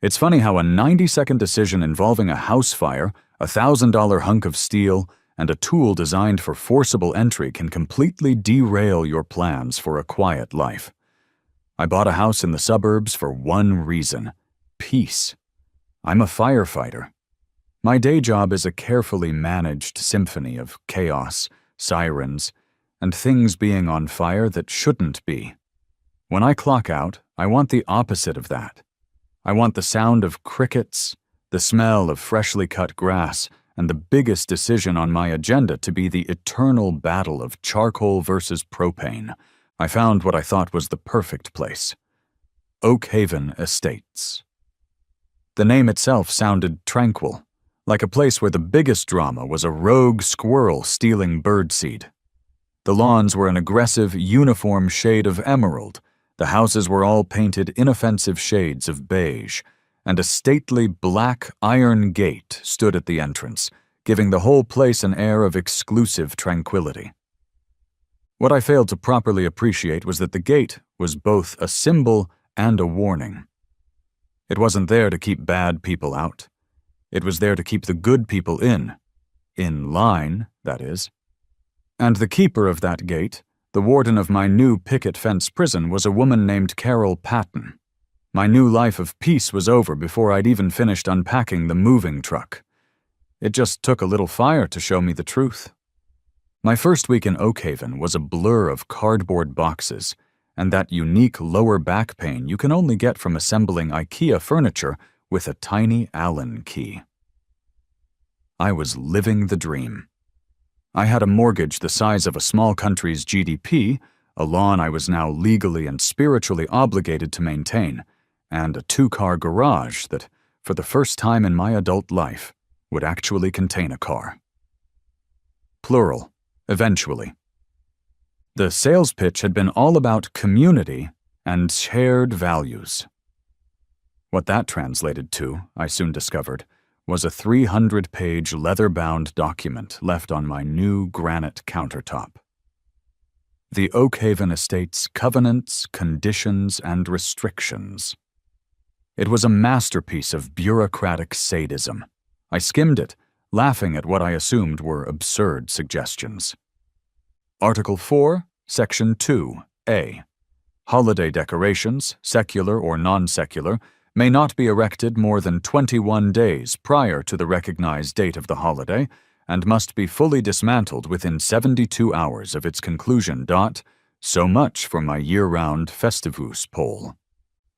It's funny how a 90-second decision involving a house fire, a $1,000 hunk of steel, and a tool designed for forcible entry can completely derail your plans for a quiet life. I bought a house in the suburbs for one reason: peace. I'm a firefighter. My day job is a carefully managed symphony of chaos, sirens, and things being on fire that shouldn't be. When I clock out, I want the opposite of that. I want the sound of crickets, the smell of freshly cut grass, and the biggest decision on my agenda to be the eternal battle of charcoal versus propane. I found what I thought was the perfect place: Oak Haven Estates. The name itself sounded tranquil, like a place where the biggest drama was a rogue squirrel stealing birdseed. The lawns were an aggressive, uniform shade of emerald. The houses were all painted inoffensive shades of beige, and a stately black iron gate stood at the entrance, giving the whole place an air of exclusive tranquility. What I failed to properly appreciate was that the gate was both a symbol and a warning. It wasn't there to keep bad people out. It was there to keep the good people in line, that is. And the keeper of that gate, the warden of my new picket fence prison, was a woman named Carol Patton. My new life of peace was over before I'd even finished unpacking the moving truck. It just took a little fire to show me the truth. My first week in Oak Haven was a blur of cardboard boxes and that unique lower back pain you can only get from assembling IKEA furniture with a tiny Allen key. I was living the dream. I had a mortgage the size of a small country's GDP, a lawn I was now legally and spiritually obligated to maintain, and a 2-car garage that, for the first time in my adult life, would actually contain a car. Plural, eventually. The sales pitch had been all about community and shared values. What that translated to, I soon discovered, was a 300-page leather-bound document left on my new granite countertop. The Oak Haven Estates Covenants, Conditions, and Restrictions. It was a masterpiece of bureaucratic sadism. I skimmed it, laughing at what I assumed were absurd suggestions. Article 4, Section 2A. Holiday decorations, secular or non-secular, may not be erected more than 21 days prior to the recognized date of the holiday and must be fully dismantled within 72 hours of its conclusion. So much for my year-round Festivus poll.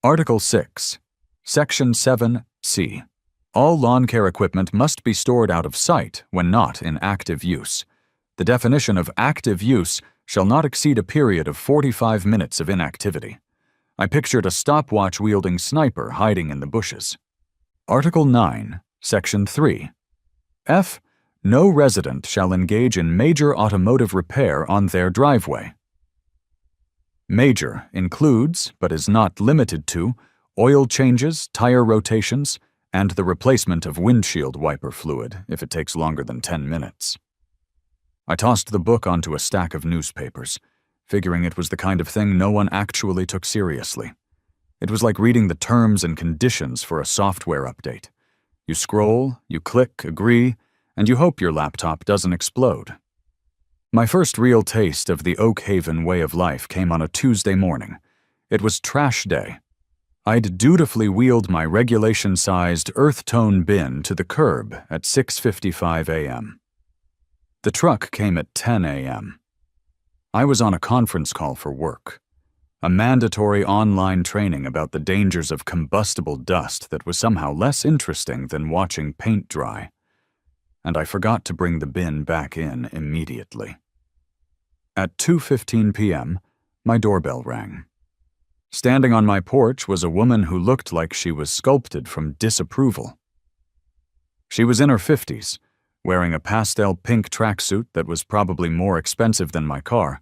Article 6, Section 7C. All lawn care equipment must be stored out of sight when not in active use. The definition of active use shall not exceed a period of 45 minutes of inactivity. I pictured a stopwatch-wielding sniper hiding in the bushes. Article 9, Section 3. F. No resident shall engage in major automotive repair on their driveway. Major includes, but is not limited to, oil changes, tire rotations, and the replacement of windshield wiper fluid if it takes longer than 10 minutes. I tossed the book onto a stack of newspapers, figuring it was the kind of thing no one actually took seriously. It was like reading the terms and conditions for a software update. You scroll, you click, agree, and you hope your laptop doesn't explode. My first real taste of the Oak Haven way of life came on a Tuesday morning. It was trash day. I'd dutifully wheeled my regulation-sized earth-tone bin to the curb at 6:55 a.m. The truck came at 10 a.m. I was on a conference call for work, a mandatory online training about the dangers of combustible dust that was somehow less interesting than watching paint dry, and I forgot to bring the bin back in immediately. At 2:15 p.m., my doorbell rang. Standing on my porch was a woman who looked like she was sculpted from disapproval. She was in her 50s, wearing a pastel pink tracksuit that was probably more expensive than my car,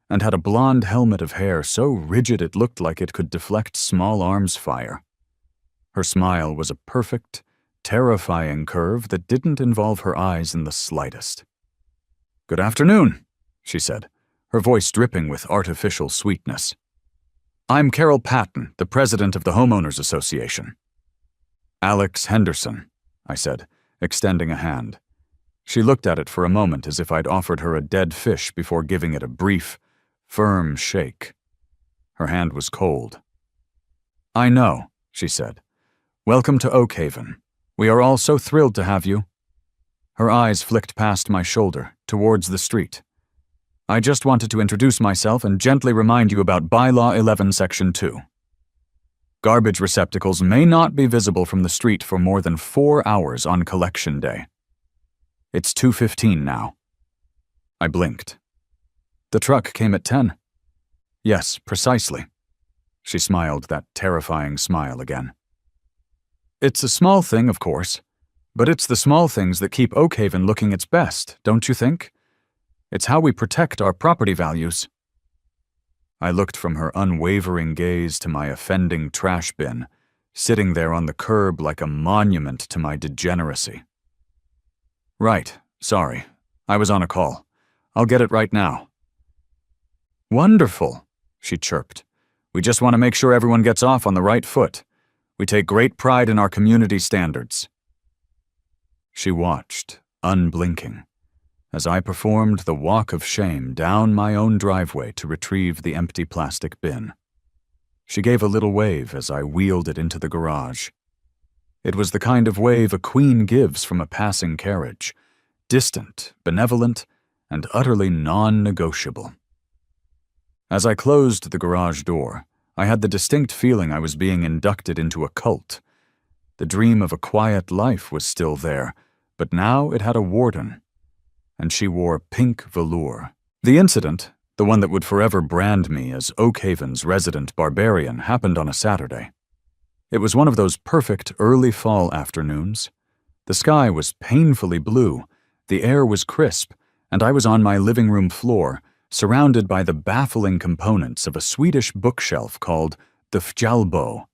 and had a blonde helmet of hair so rigid it looked like it could deflect small arms fire. Her smile was a perfect, terrifying curve that didn't involve her eyes in the slightest. "Good afternoon," she said, her voice dripping with artificial sweetness. "I'm Carol Patton, the president of the Homeowners Association." Alex Henderson, I said, extending a hand. She looked at it for a moment as if I'd offered her a dead fish before giving it a brief, firm shake. Her hand was cold. I know, she said. Welcome to Oakhaven. We are all so thrilled to have you. Her eyes flicked past my shoulder, towards the street. I just wanted to introduce myself and gently remind you about Bylaw 11, Section 2. Garbage receptacles may not be visible from the street for more than 4 hours on collection day. It's 2:15 now. I blinked. The truck came at 10. Yes, precisely. She smiled that terrifying smile again. It's a small thing, of course, but it's the small things that keep Oakhaven looking its best, don't you think? It's how we protect our property values. I looked from her unwavering gaze to my offending trash bin, sitting there on the curb like a monument to my degeneracy. Right, sorry. I was on a call. I'll get it right now. Wonderful, she chirped. We just want to make sure everyone gets off on the right foot. We take great pride in our community standards. She watched, unblinking, as I performed the walk of shame down my own driveway to retrieve the empty plastic bin. She gave a little wave as I wheeled it into the garage. It was the kind of wave a queen gives from a passing carriage, distant, benevolent, and utterly non-negotiable. As I closed the garage door, I had the distinct feeling I was being inducted into a cult. The dream of a quiet life was still there, but now it had a warden, and she wore pink velour. The incident, the one that would forever brand me as Oakhaven's resident barbarian, happened on a Saturday. It was one of those perfect early fall afternoons. The sky was painfully blue, the air was crisp, and I was on my living room floor, surrounded by the baffling components of a Swedish bookshelf called the Fjalbo.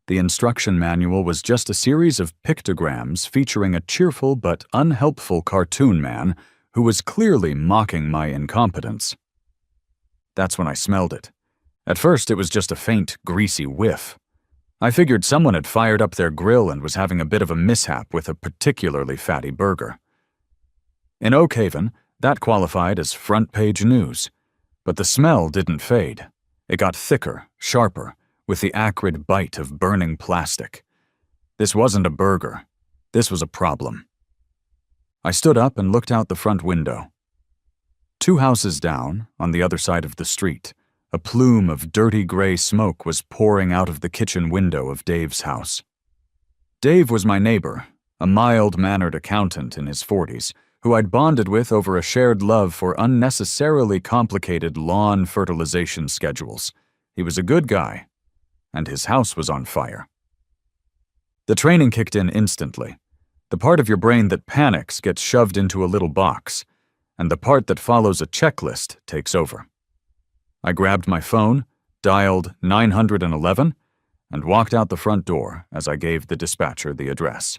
The instruction manual was just a series of pictograms featuring a cheerful but unhelpful cartoon man who was clearly mocking my incompetence. That's when I smelled it. At first, it was just a faint, greasy whiff. I figured someone had fired up their grill and was having a bit of a mishap with a particularly fatty burger. In Oakhaven, that qualified as front-page news. But the smell didn't fade. It got thicker, sharper, with the acrid bite of burning plastic. This wasn't a burger. This was a problem. I stood up and looked out the front window. 2 houses down, on the other side of the street, a plume of dirty gray smoke was pouring out of the kitchen window of Dave's house. Dave was my neighbor, a mild-mannered accountant in his 40s, who I'd bonded with over a shared love for unnecessarily complicated lawn fertilization schedules. He was a good guy, and his house was on fire. The training kicked in instantly. The part of your brain that panics gets shoved into a little box, and the part that follows a checklist takes over. I grabbed my phone, dialed 911, and walked out the front door as I gave the dispatcher the address.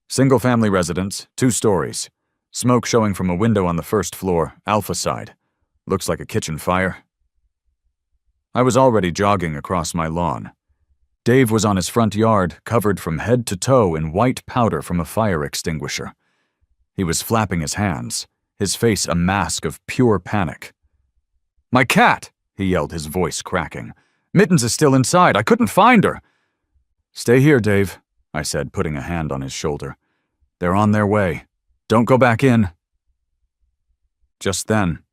Single-family residence, 2 stories. Smoke showing from a window on the first floor, Alpha side. Looks like a kitchen fire. I was already jogging across my lawn. Dave was on his front yard, covered from head to toe in white powder from a fire extinguisher. He was flapping his hands, his face a mask of pure panic. "My cat!" he yelled, his voice cracking. "Mittens is still inside. I couldn't find her." "Stay here, Dave," I said, putting a hand on his shoulder. "They're on their way. Don't go back in." Just then,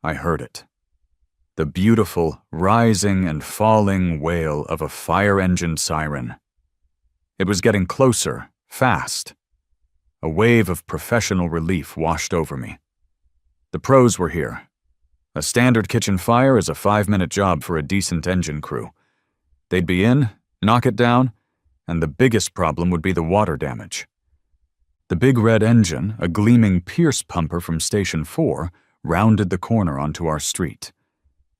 I heard it. The beautiful, rising and falling wail of a fire engine siren. It was getting closer, fast. A wave of professional relief washed over me. The pros were here. A standard kitchen fire is a 5-minute job for a decent engine crew. They'd be in, knock it down, and the biggest problem would be the water damage. The big red engine, a gleaming Pierce pumper from Station 4, rounded the corner onto our street.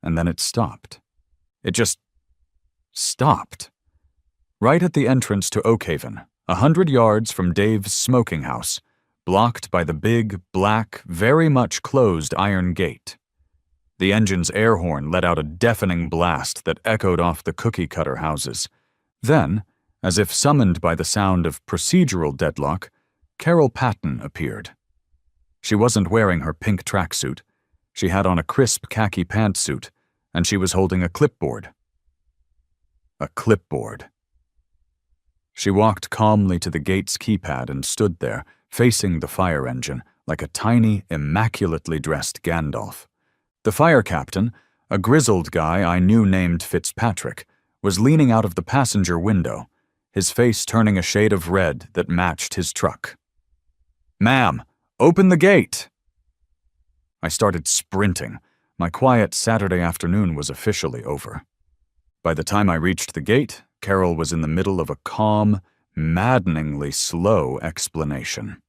And then it stopped. It just stopped. Right at the entrance to Oakhaven, 100 yards from Dave's smoking house, blocked by the big, black, very much closed iron gate. The engine's air horn let out a deafening blast that echoed off the cookie-cutter houses. Then, As if summoned by the sound of procedural deadlock, Carol Patton appeared. She wasn't wearing her pink tracksuit. She had on a crisp khaki pantsuit, and she was holding a clipboard. A clipboard. She walked calmly to the gate's keypad and stood there, facing the fire engine, like a tiny, immaculately dressed Gandalf. The fire captain, a grizzled guy I knew named Fitzpatrick, was leaning out of the passenger window, his face turning a shade of red that matched his truck. "Ma'am, open the gate!" I started sprinting. My quiet Saturday afternoon was officially over. By the time I reached the gate, Carol was in the middle of a calm, maddeningly slow explanation.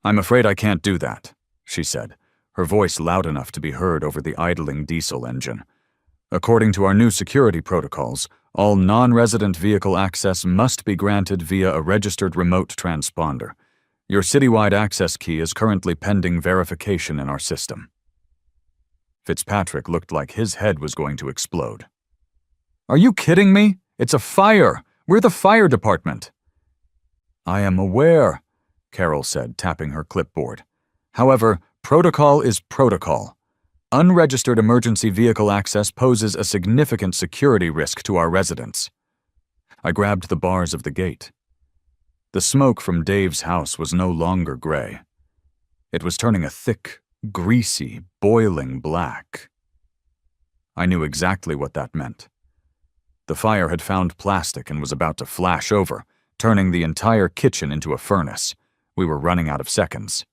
"I'm afraid I can't do that," she said, her voice loud enough to be heard over the idling diesel engine. "According to our new security protocols, all non-resident vehicle access must be granted via a registered remote transponder. Your citywide access key is currently pending verification in our system." Fitzpatrick looked like his head was going to explode. "Are you kidding me? It's a fire! We're the fire department!" "I am aware," Carol said, tapping her clipboard. "However, protocol is protocol. Unregistered emergency vehicle access poses a significant security risk to our residents." I grabbed the bars of the gate. The smoke from Dave's house was no longer gray. It was turning a thick, greasy, boiling black. I knew exactly what that meant. The fire had found plastic and was about to flash over, turning the entire kitchen into a furnace. We were running out of seconds.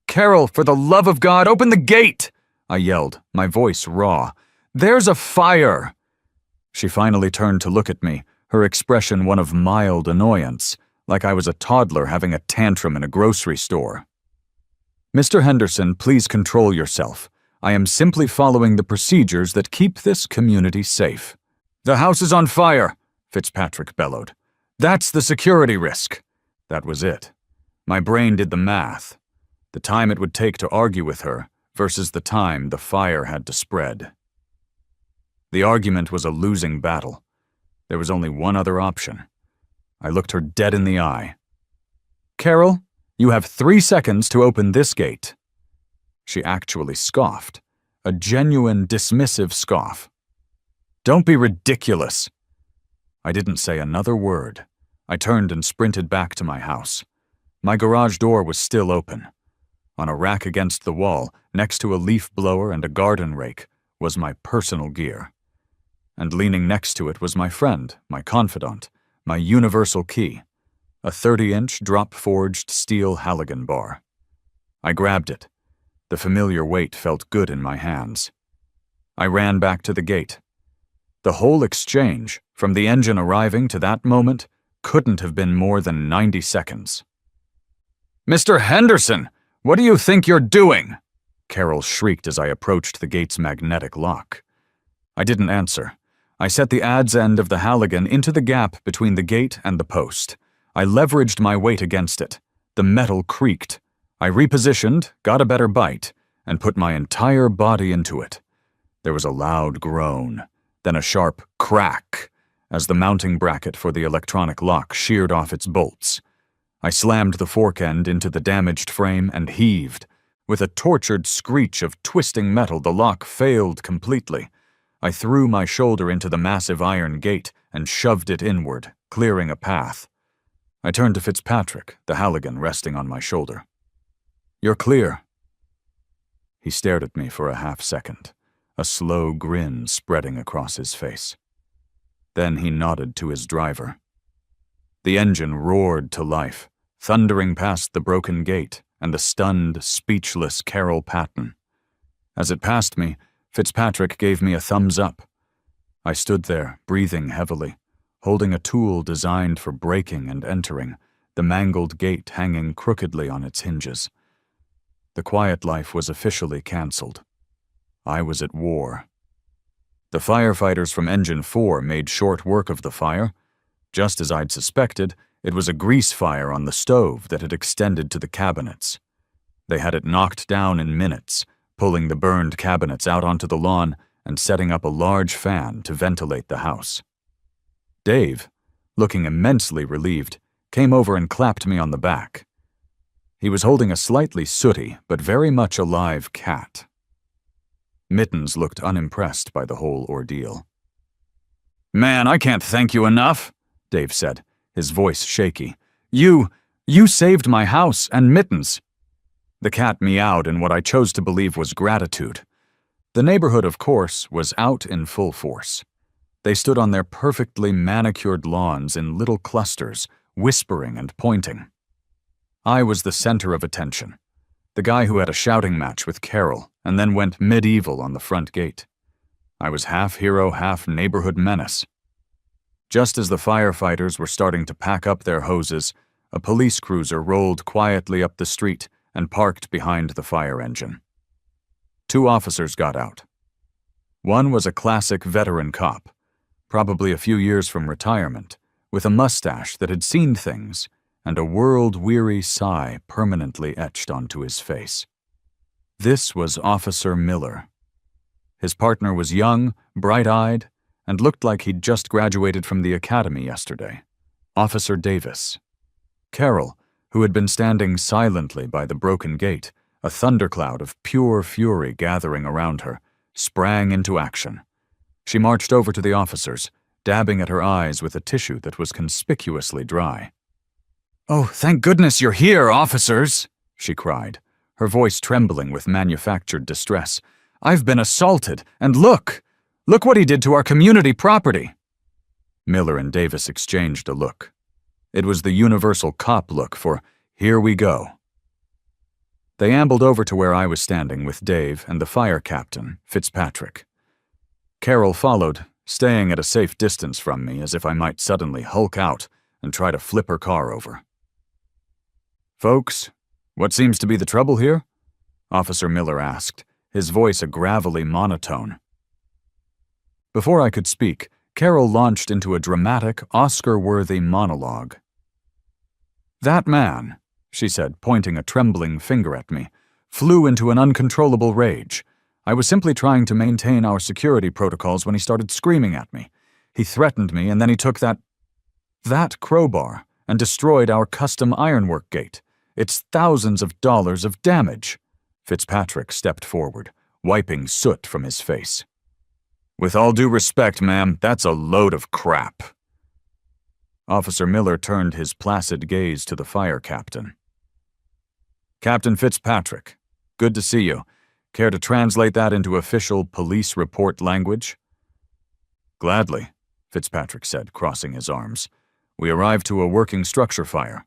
"Carol, for the love of God, open the gate!" I yelled, my voice raw. "There's a fire!" She finally turned to look at me, her expression one of mild annoyance, like I was a toddler having a tantrum in a grocery store. "Mr. Henderson, please control yourself. I am simply following the procedures that keep this community safe." "The house is on fire," Fitzpatrick bellowed. "That's the security risk." That was it. My brain did the math. The time it would take to argue with her versus the time the fire had to spread. The argument was a losing battle. There was only one other option. I looked her dead in the eye. "Carol, you have 3 seconds to open this gate." She actually scoffed, a genuine dismissive scoff. "Don't be ridiculous." I didn't say another word. I turned and sprinted back to my house. My garage door was still open. On a rack against the wall, next to a leaf blower and a garden rake, was my personal gear. And leaning next to it was my friend, my confidant, my universal key, a 30-inch drop-forged steel Halligan bar. I grabbed it. The familiar weight felt good in my hands. I ran back to the gate. The whole exchange, from the engine arriving to that moment, couldn't have been more than 90 seconds. "Mr. Henderson, what do you think you're doing?" Carol shrieked as I approached the gate's magnetic lock. I didn't answer. I set the adze end of the Halligan into the gap between the gate and the post. I leveraged my weight against it. The metal creaked. I repositioned, got a better bite, and put my entire body into it. There was a loud groan, then a sharp crack as the mounting bracket for the electronic lock sheared off its bolts. I slammed the fork end into the damaged frame and heaved. With a tortured screech of twisting metal, the lock failed completely. I threw my shoulder into the massive iron gate and shoved it inward, clearing a path. I turned to Fitzpatrick, the Halligan resting on my shoulder. "You're clear." He stared at me for a half-second, a slow grin spreading across his face. Then he nodded to his driver. The engine roared to life, thundering past the broken gate and the stunned, speechless Carol Patton. As it passed me, Fitzpatrick gave me a thumbs up. I stood there, breathing heavily, holding a tool designed for breaking and entering, the mangled gate hanging crookedly on its hinges. The quiet life was officially cancelled. I was at war. The firefighters from Engine 4 made short work of the fire. Just as I'd suspected, it was a grease fire on the stove that had extended to the cabinets. They had it knocked down in minutes, pulling the burned cabinets out onto the lawn and setting up a large fan to ventilate the house. Dave, looking immensely relieved, came over and clapped me on the back. He was holding a slightly sooty but very much alive cat. Mittens looked unimpressed by the whole ordeal. "Man, I can't thank you enough," Dave said, his voice shaky. You saved my house and Mittens." The cat meowed in what I chose to believe was gratitude. The neighborhood, of course, was out in full force. They stood on their perfectly manicured lawns in little clusters, whispering and pointing. I was the center of attention, the guy who had a shouting match with Carol and then went medieval on the front gate. I was half hero, half neighborhood menace. Just as the firefighters were starting to pack up their hoses, a police cruiser rolled quietly up the street and parked behind the fire engine. 2 officers got out. One was a classic veteran cop, probably a few years from retirement, with a mustache that had seen things and a world-weary sigh permanently etched onto his face. This was Officer Miller. His partner was young, bright-eyed, and looked like he'd just graduated from the academy yesterday. Officer Davis. Carol, who had been standing silently by the broken gate, a thundercloud of pure fury gathering around her, sprang into action. She marched over to the officers, dabbing at her eyes with a tissue that was conspicuously dry. "Oh, thank goodness you're here, officers!" she cried, her voice trembling with manufactured distress. "I've been assaulted, and look what he did to our community property." Miller and Davis exchanged a look. It was the universal cop look for, "Here we go." They ambled over to where I was standing with Dave and the fire captain, Fitzpatrick. Carol followed, staying at a safe distance from me as if I might suddenly hulk out and try to flip her car over. "Folks, what seems to be the trouble here?" Officer Miller asked, his voice a gravelly monotone. Before I could speak, Carol launched into a dramatic, Oscar-worthy monologue. "That man," she said, pointing a trembling finger at me, "flew into an uncontrollable rage. I was simply trying to maintain our security protocols when he started screaming at me. He threatened me, and then he took that crowbar and destroyed our custom ironwork gate. It's thousands of dollars of damage." Fitzpatrick stepped forward, wiping soot from his face. "With all due respect, ma'am, that's a load of crap." Officer Miller turned his placid gaze to the fire captain. "Captain Fitzpatrick, good to see you. Care to translate that into official police report language?" "Gladly," Fitzpatrick said, crossing his arms. "We arrived to a working structure fire.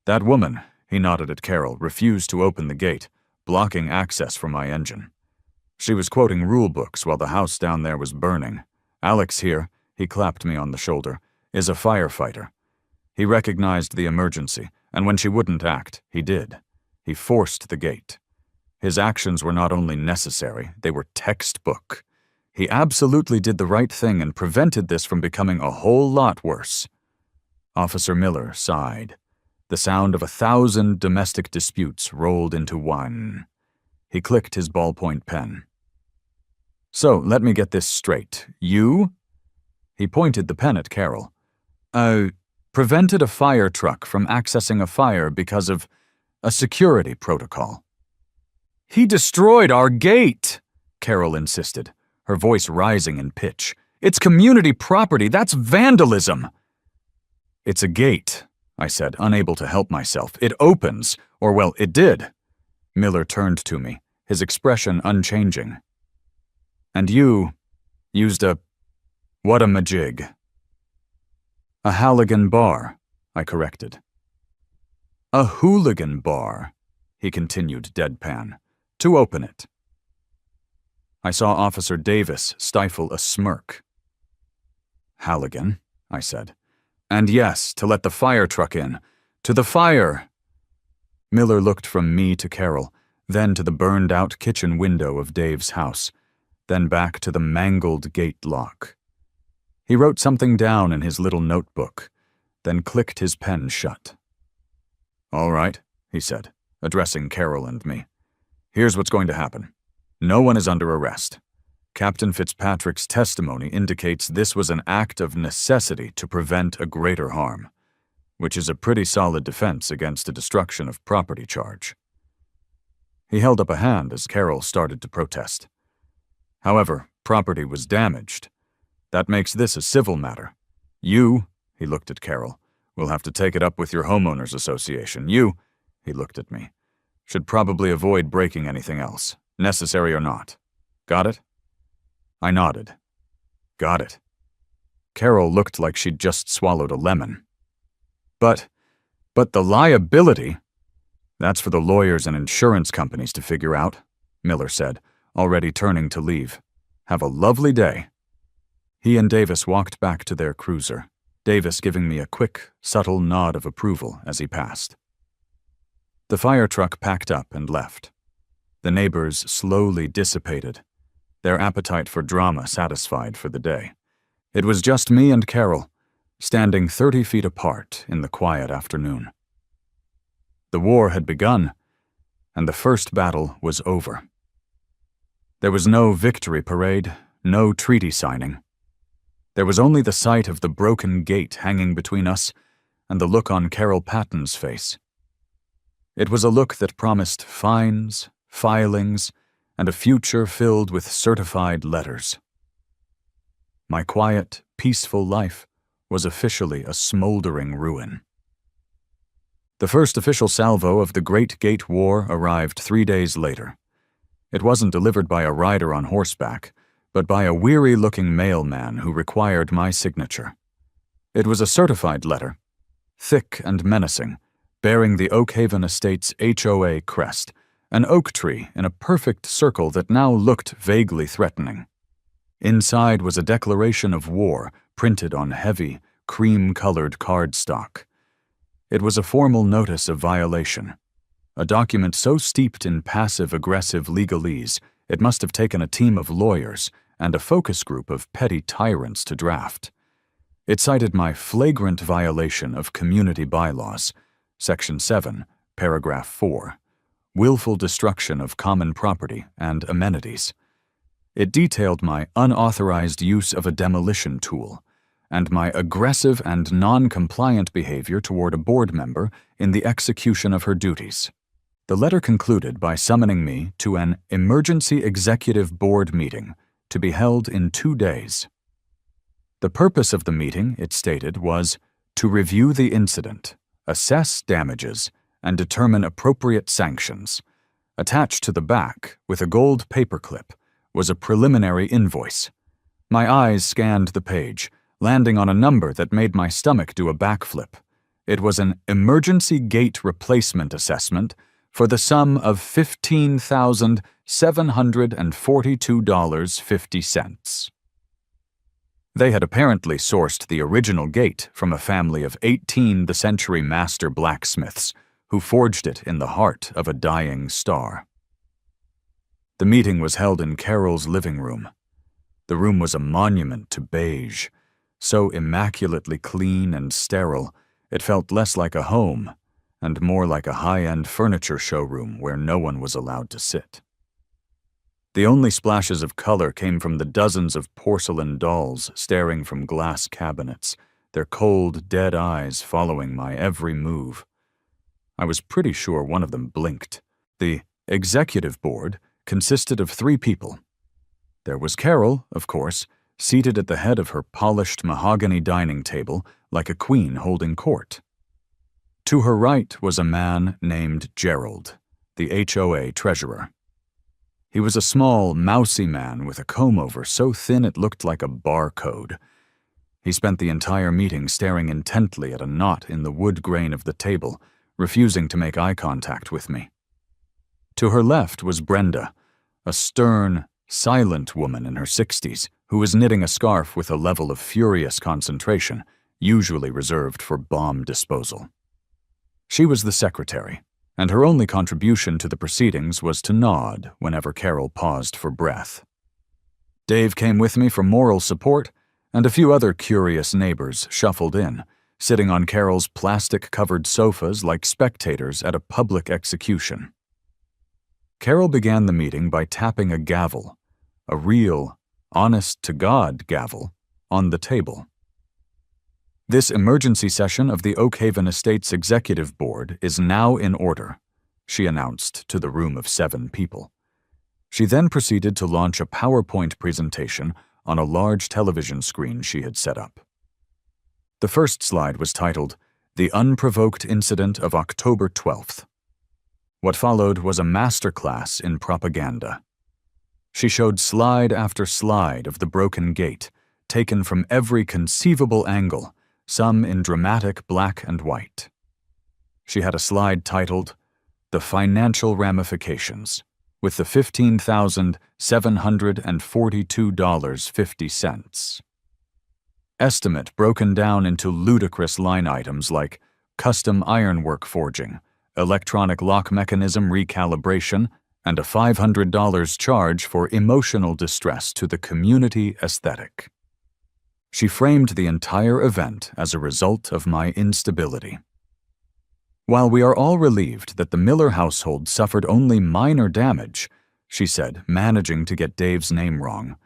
That woman," he nodded at Carol, "refused to open the gate, blocking access from my engine. She was quoting rule books while the house down there was burning. Alex here," he clapped me on the shoulder, "is a firefighter. He recognized the emergency, and when she wouldn't act, he did. He forced the gate. His actions were not only necessary, they were textbook. He absolutely did the right thing and prevented this from becoming a whole lot worse." Officer Miller sighed. The sound of 1,000 domestic disputes rolled into one. He clicked his ballpoint pen. "So, let me get this straight. You?" He pointed the pen at Carol. Prevented a fire truck from accessing a fire because of a security protocol." "He destroyed our gate," Carol insisted, her voice rising in pitch. "It's community property. That's vandalism." "It's a gate," I said, unable to help myself. "It opens, or well, it did." Miller turned to me, his expression unchanging. "And you used a what-a-majig." "A Halligan bar," I corrected. "A hooligan bar," he continued deadpan, "to open it." I saw Officer Davis stifle a smirk. "Halligan," I said. "And yes, to let the fire truck in. To the fire!" Miller looked from me to Carol, then to the burned-out kitchen window of Dave's house, then back to the mangled gate lock. He wrote something down in his little notebook, then clicked his pen shut. "All right," he said, addressing Carol and me. "Here's what's going to happen. No one is under arrest. Captain Fitzpatrick's testimony indicates this was an act of necessity to prevent a greater harm, which is a pretty solid defense against a destruction of property charge. He held up a hand as Carol started to protest. However, property was damaged. That makes this a civil matter. You, he looked at Carol, will have to take it up with your homeowners association. You, he looked at me, should probably avoid breaking anything else, necessary or not. Got it? I nodded. Got it. Carol looked like she'd just swallowed a lemon. But the liability? That's for the lawyers and insurance companies to figure out, Miller said, already turning to leave. Have a lovely day. He and Davis walked back to their cruiser, Davis giving me a quick, subtle nod of approval as he passed. The fire truck packed up and left. The neighbors slowly dissipated, their appetite for drama satisfied for the day. It was just me and Carol, standing 30 feet apart in the quiet afternoon. The war had begun, and the first battle was over. There was no victory parade, no treaty signing. There was only the sight of the broken gate hanging between us and the look on Carol Patton's face. It was a look that promised fines, filings, and a future filled with certified letters. My quiet, peaceful life was officially a smoldering ruin. The first official salvo of the Great Gate War arrived 3 days later. It wasn't delivered by a rider on horseback, but by a weary-looking mailman who required my signature. It was a certified letter, thick and menacing, bearing the Oakhaven Estates HOA crest, an oak tree in a perfect circle that now looked vaguely threatening. Inside was a declaration of war printed on heavy, cream-colored cardstock. It was a formal notice of violation, a document so steeped in passive-aggressive legalese it must have taken a team of lawyers and a focus group of petty tyrants to draft. It cited my flagrant violation of community bylaws, Section 7, Paragraph 4, willful destruction of common property and amenities. It detailed my unauthorized use of a demolition tool and my aggressive and non-compliant behavior toward a board member in the execution of her duties. The letter concluded by summoning me to an emergency executive board meeting to be held in 2 days. The purpose of the meeting, it stated, was to review the incident, assess damages, and determine appropriate sanctions. Attached to the back, with a gold paperclip, was a preliminary invoice. My eyes scanned the page, landing on a number that made my stomach do a backflip. It was an emergency gate replacement assessment for the sum of $15,742.50. They had apparently sourced the original gate from a family of 18th-century master blacksmiths who forged it in the heart of a dying star. The meeting was held in Carol's living room. The room was a monument to beige, so immaculately clean and sterile, it felt less like a home and more like a high-end furniture showroom where no one was allowed to sit. The only splashes of color came from the dozens of porcelain dolls staring from glass cabinets, their cold, dead eyes following my every move. I was pretty sure one of them blinked. The executive board consisted of 3 people. There was Carol, of course, seated at the head of her polished mahogany dining table like a queen holding court. To her right was a man named Gerald, the HOA treasurer. He was a small, mousy man with a comb-over so thin it looked like a barcode. He spent the entire meeting staring intently at a knot in the wood grain of the table, refusing to make eye contact with me. To her left was Brenda, a stern, silent woman in her 60s who was knitting a scarf with a level of furious concentration, usually reserved for bomb disposal. She was the secretary, and her only contribution to the proceedings was to nod whenever Carol paused for breath. Dave came with me for moral support, and a few other curious neighbors shuffled in, sitting on Carol's plastic-covered sofas like spectators at a public execution. Carol began the meeting by tapping a gavel, a real, honest-to-God gavel on the table. "This emergency session of the Oakhaven Estates Executive Board is now in order," she announced to the room of 7 people. She then proceeded to launch a PowerPoint presentation on a large television screen she had set up. The first slide was titled, "The Unprovoked Incident of October 12th." What followed was a masterclass in propaganda. She showed slide after slide of the broken gate, taken from every conceivable angle, some in dramatic black and white. She had a slide titled, "The Financial Ramifications," with the $15,742.50. Estimate broken down into ludicrous line items like custom ironwork forging, electronic lock mechanism recalibration, and a $500 charge for emotional distress to the community aesthetic. She framed the entire event as a result of my instability. "While we are all relieved that the Miller household suffered only minor damage," she said, managing to get Dave's name wrong,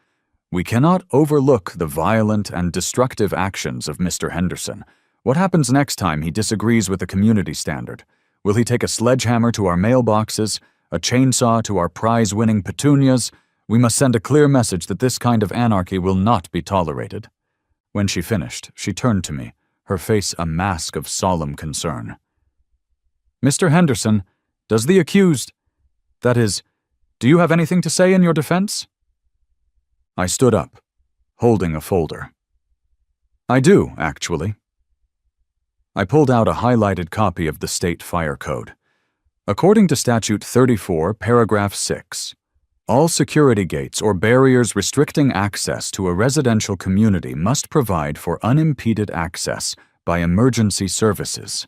"we cannot overlook the violent and destructive actions of Mr. Henderson. What happens next time he disagrees with the community standard? Will he take a sledgehammer to our mailboxes, a chainsaw to our prize-winning petunias? We must send a clear message that this kind of anarchy will not be tolerated." When she finished, she turned to me, her face a mask of solemn concern. "Mr. Henderson, does the accused— that is, do you have anything to say in your defense?" I stood up, holding a folder. "I do, actually." I pulled out a highlighted copy of the State Fire Code. According to Statute 34, Paragraph 6, all security gates or barriers restricting access to a residential community must provide for unimpeded access by emergency services.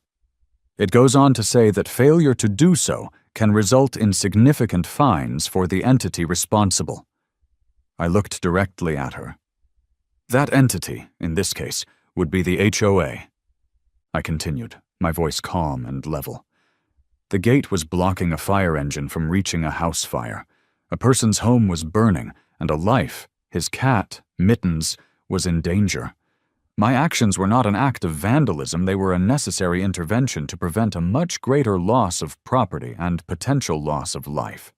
It goes on to say that failure to do so can result in significant fines for the entity responsible. I looked directly at her. That entity, in this case, would be the HOA. I continued, my voice calm and level. The gate was blocking a fire engine from reaching a house fire. A person's home was burning, and a life, his cat, Mittens, was in danger. My actions were not an act of vandalism, they were a necessary intervention to prevent a much greater loss of property and potential loss of life.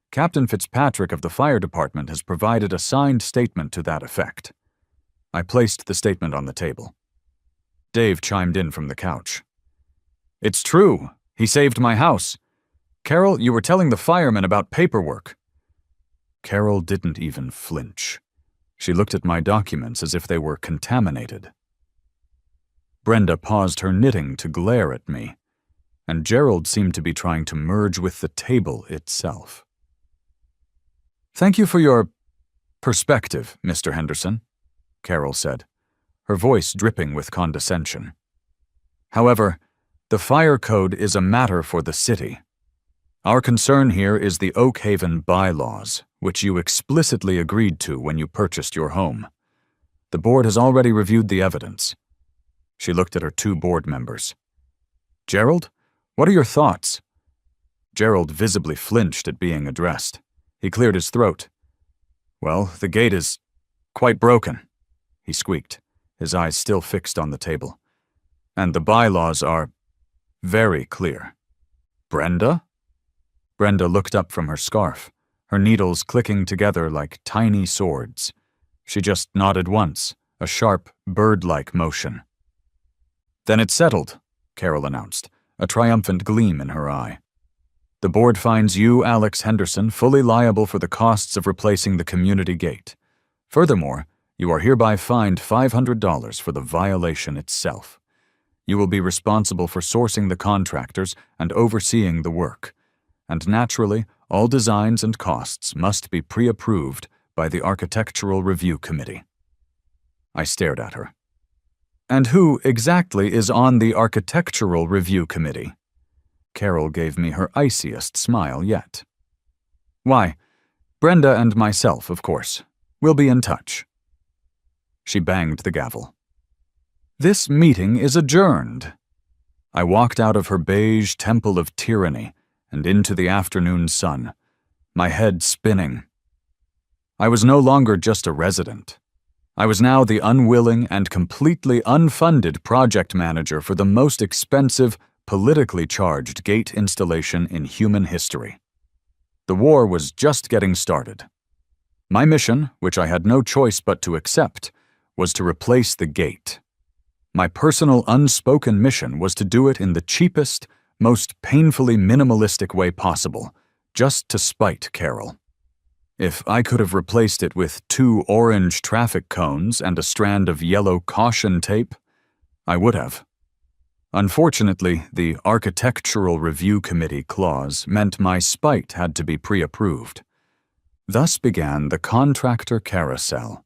Captain Fitzpatrick of the fire department has provided a signed statement to that effect. I placed the statement on the table. Dave chimed in from the couch. "It's true. He saved my house. Carol, you were telling the firemen about paperwork." Carol didn't even flinch. She looked at my documents as if they were contaminated. Brenda paused her knitting to glare at me, and Gerald seemed to be trying to merge with the table itself. "Thank you for your perspective, Mr. Henderson," Carol said, her voice dripping with condescension. "However, the fire code is a matter for the city. Our concern here is the Oakhaven bylaws, which you explicitly agreed to when you purchased your home. The board has already reviewed the evidence." She looked at her 2 board members. "Gerald, what are your thoughts?" Gerald visibly flinched at being addressed. He cleared his throat. "Well, the gate is quite broken," he squeaked, his eyes still fixed on the table. "And the bylaws are very clear." "Brenda?" Brenda looked up from her scarf, her needles clicking together like tiny swords. She just nodded once, a sharp, bird-like motion. "Then it's settled," Carol announced, a triumphant gleam in her eye. "The board finds you, Alex Henderson, fully liable for the costs of replacing the community gate. Furthermore, you are hereby fined $500 for the violation itself. You will be responsible for sourcing the contractors and overseeing the work. And naturally, all designs and costs must be pre-approved by the Architectural Review Committee." I stared at her. "And who exactly is on the Architectural Review Committee?" Carol gave me her iciest smile yet. "Why, Brenda and myself, of course. We'll be in touch." She banged the gavel. "This meeting is adjourned." I walked out of her beige temple of tyranny and into the afternoon sun, my head spinning. I was no longer just a resident. I was now the unwilling and completely unfunded project manager for the most expensive, politically charged gate installation in human history. The war was just getting started. My mission, which I had no choice but to accept, was to replace the gate. My personal unspoken mission was to do it in the cheapest, most painfully minimalistic way possible, just to spite Carol. If I could have replaced it with 2 orange traffic cones and a strand of yellow caution tape, I would have. Unfortunately, the Architectural Review Committee clause meant my spite had to be pre-approved. Thus began the contractor carousel,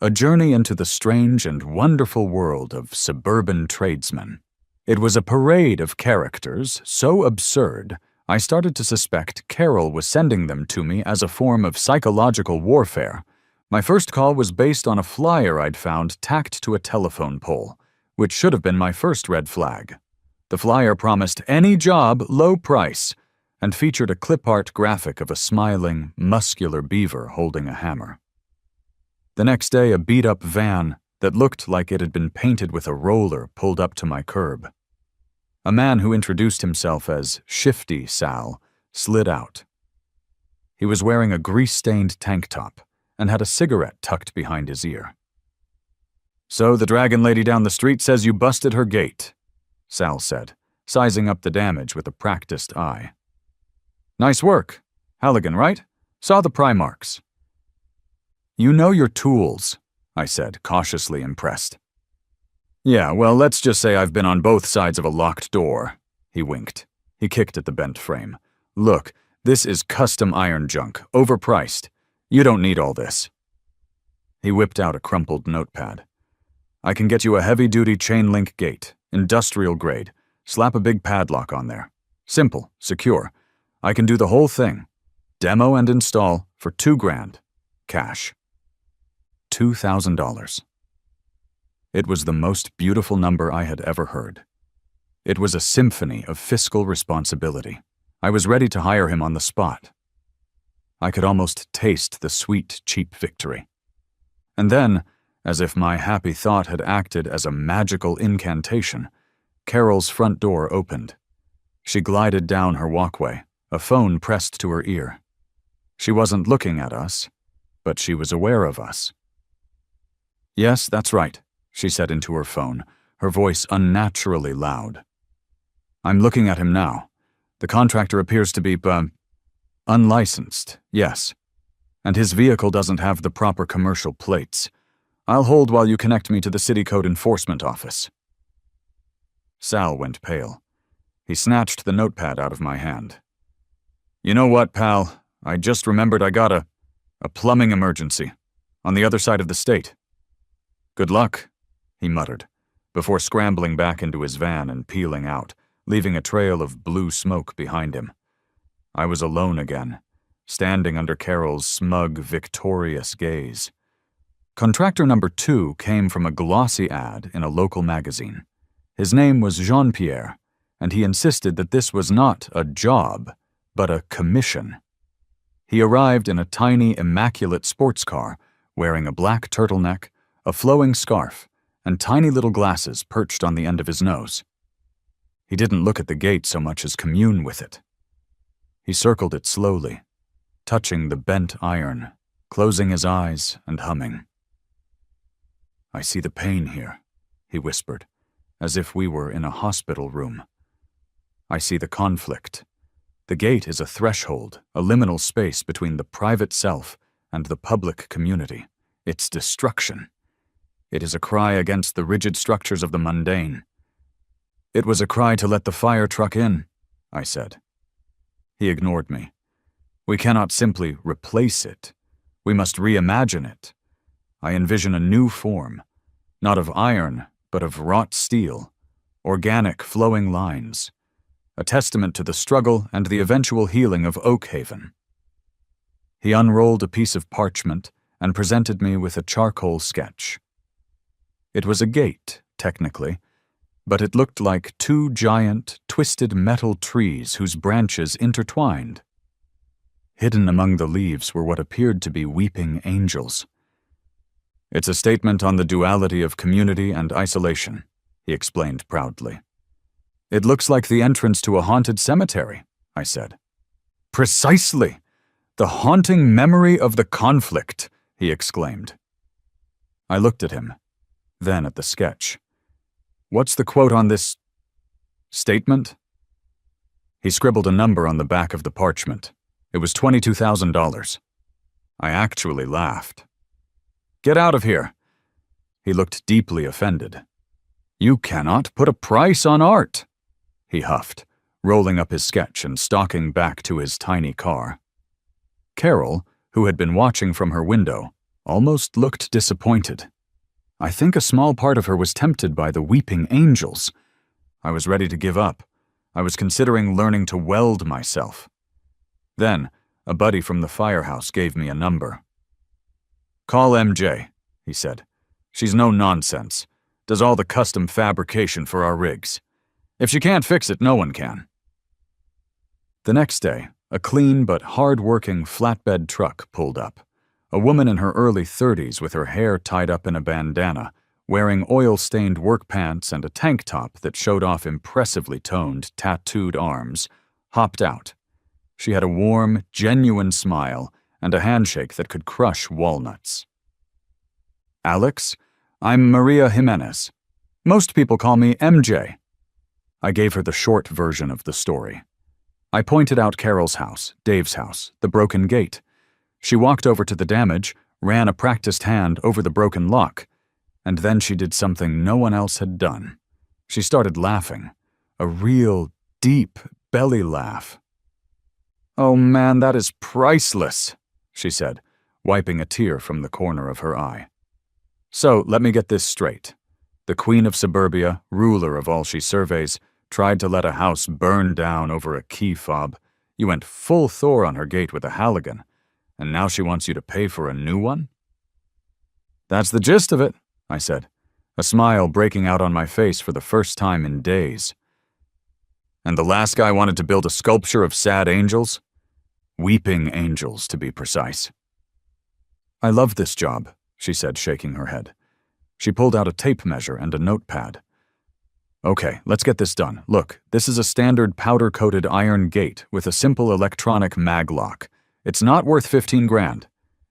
a journey into the strange and wonderful world of suburban tradesmen. It was a parade of characters so absurd, I started to suspect Carol was sending them to me as a form of psychological warfare. My first call was based on a flyer I'd found tacked to a telephone pole, which should have been my first red flag. The flyer promised any job, low price, and featured a clip art graphic of a smiling, muscular beaver holding a hammer. The next day, a beat-up van that looked like it had been painted with a roller pulled up to my curb. A man who introduced himself as Shifty Sal slid out. He was wearing a grease-stained tank top and had a cigarette tucked behind his ear. "So the dragon lady down the street says you busted her gate," Sal said, sizing up the damage with a practiced eye. "Nice work. Halligan, right? Saw the pry marks." "You know your tools," I said, cautiously impressed. "Yeah, well, let's just say I've been on both sides of a locked door," he winked. He kicked at the bent frame. "Look, this is custom iron junk, overpriced. You don't need all this." He whipped out a crumpled notepad. "I can get you a heavy-duty chain-link gate, industrial grade. Slap a big padlock on there. Simple, secure. I can do the whole thing. Demo and install for $2,000. Cash." $2,000. It was the most beautiful number I had ever heard. It was a symphony of fiscal responsibility. I was ready to hire him on the spot. I could almost taste the sweet, cheap victory. And then, as if my happy thought had acted as a magical incantation, Carol's front door opened. She glided down her walkway, a phone pressed to her ear. She wasn't looking at us, but she was aware of us. "Yes, that's right," she said into her phone, her voice unnaturally loud. "I'm looking at him now. The contractor appears to be, unlicensed, yes. And his vehicle doesn't have the proper commercial plates. I'll hold while you connect me to the City Code Enforcement Office." Sal went pale. He snatched the notepad out of my hand. "You know what, pal? I just remembered I got a plumbing emergency on the other side of the state." "Good luck," he muttered, before scrambling back into his van and peeling out, leaving a trail of blue smoke behind him. I was alone again, standing under Carol's smug, victorious gaze. Contractor number 2 came from a glossy ad in a local magazine. His name was Jean-Pierre, and he insisted that this was not a job, but a commission. He arrived in a tiny, immaculate sports car, wearing a black turtleneck, a flowing scarf, and tiny little glasses perched on the end of his nose. He didn't look at the gate so much as commune with it. He circled it slowly, touching the bent iron, closing his eyes and humming. "I see the pain here," he whispered, as if we were in a hospital room. "I see the conflict. The gate is a threshold, a liminal space between the private self and the public community. It's destruction. It is a cry against the rigid structures of the mundane." "It was a cry to let the fire truck in," I said. He ignored me. "We cannot simply replace it. We must reimagine it. I envision a new form, not of iron, but of wrought steel, organic flowing lines, a testament to the struggle and the eventual healing of Oakhaven." He unrolled a piece of parchment and presented me with a charcoal sketch. It was a gate, technically, but it looked like 2 giant, twisted metal trees whose branches intertwined. Hidden among the leaves were what appeared to be weeping angels. "It's a statement on the duality of community and isolation," he explained proudly. "It looks like the entrance to a haunted cemetery," I said. "Precisely! The haunting memory of the conflict," he exclaimed. I looked at him, then at the sketch. "What's the quote on this statement?" He scribbled a number on the back of the parchment. It was $22,000. I actually laughed. "Get out of here." He looked deeply offended. "You cannot put a price on art," he huffed, rolling up his sketch and stalking back to his tiny car. Carol, who had been watching from her window, almost looked disappointed. I think a small part of her was tempted by the weeping angels. I was ready to give up. I was considering learning to weld myself. Then, a buddy from the firehouse gave me a number. "Call MJ," he said. "She's no nonsense. Does all the custom fabrication for our rigs. If she can't fix it, no one can." The next day, a clean but hard-working flatbed truck pulled up. A woman in her early 30s with her hair tied up in a bandana, wearing oil-stained work pants and a tank top that showed off impressively toned, tattooed arms, hopped out. She had a warm, genuine smile and a handshake that could crush walnuts. "Alex, I'm Maria Jimenez. Most people call me MJ." I gave her the short version of the story. I pointed out Carol's house, Dave's house, the broken gate. She walked over to the damage, ran a practiced hand over the broken lock, and then she did something no one else had done. She started laughing, a real, deep belly laugh. "Oh man, that is priceless," she said, wiping a tear from the corner of her eye. "So, let me get this straight. The queen of suburbia, ruler of all she surveys, tried to let a house burn down over a key fob. You went full Thor on her gate with a Halligan, and now she wants you to pay for a new one?" "That's the gist of it," I said, a smile breaking out on my face for the first time in days. "And the last guy wanted to build a sculpture of sad angels? Weeping angels, to be precise." "I love this job," she said, shaking her head. She pulled out a tape measure and a notepad. "Okay, let's get this done. Look, this is a standard powder-coated iron gate with a simple electronic mag lock. It's not worth 15 grand.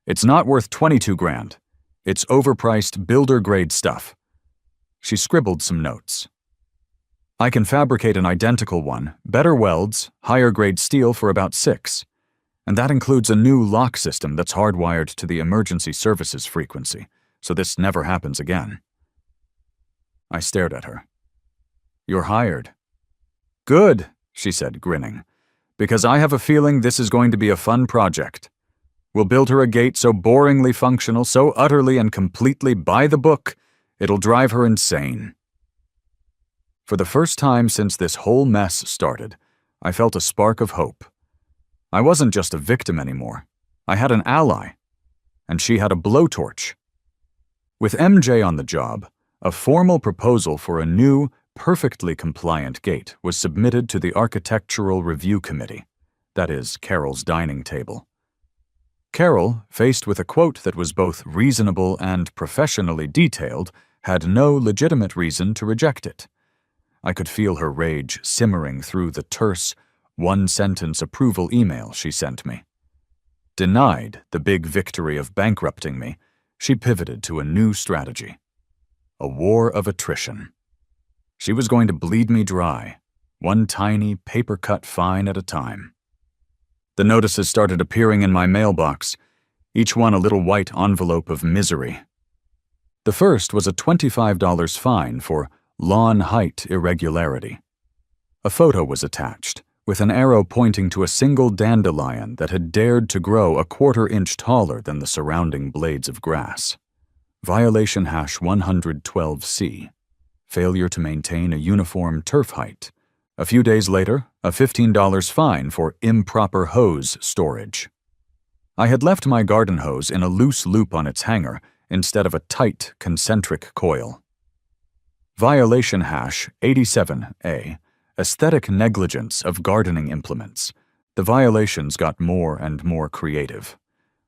It's not worth 22 grand. It's overpriced builder-grade stuff." She scribbled some notes. "I can fabricate an identical one, better welds, higher-grade steel for about 6. And that includes a new lock system that's hardwired to the emergency services frequency, so this never happens again." I stared at her. "You're hired." "Good," she said, grinning, "because I have a feeling this is going to be a fun project. We'll build her a gate so boringly functional, so utterly and completely by the book, it'll drive her insane." For the first time since this whole mess started, I felt a spark of hope. I wasn't just a victim anymore. I had an ally, and she had a blowtorch. With MJ on the job, a formal proposal for a new, perfectly compliant gate was submitted to the Architectural Review Committee, that is, Carol's dining table. Carol, faced with a quote that was both reasonable and professionally detailed, had no legitimate reason to reject it. I could feel her rage simmering through the terse, one-sentence approval email she sent me. Denied the big victory of bankrupting me, she pivoted to a new strategy. A war of attrition. She was going to bleed me dry, one tiny paper-cut fine at a time. The notices started appearing in my mailbox, each one a little white envelope of misery. The first was a $25 fine for lawn height irregularity. A photo was attached, with an arrow pointing to a single dandelion that had dared to grow a quarter-inch taller than the surrounding blades of grass. Violation #112C. Failure to maintain a uniform turf height. A few days later, a $15 fine for improper hose storage. I had left my garden hose in a loose loop on its hanger instead of a tight, concentric coil. Violation #87A. Aesthetic negligence of gardening implements. The violations got more and more creative.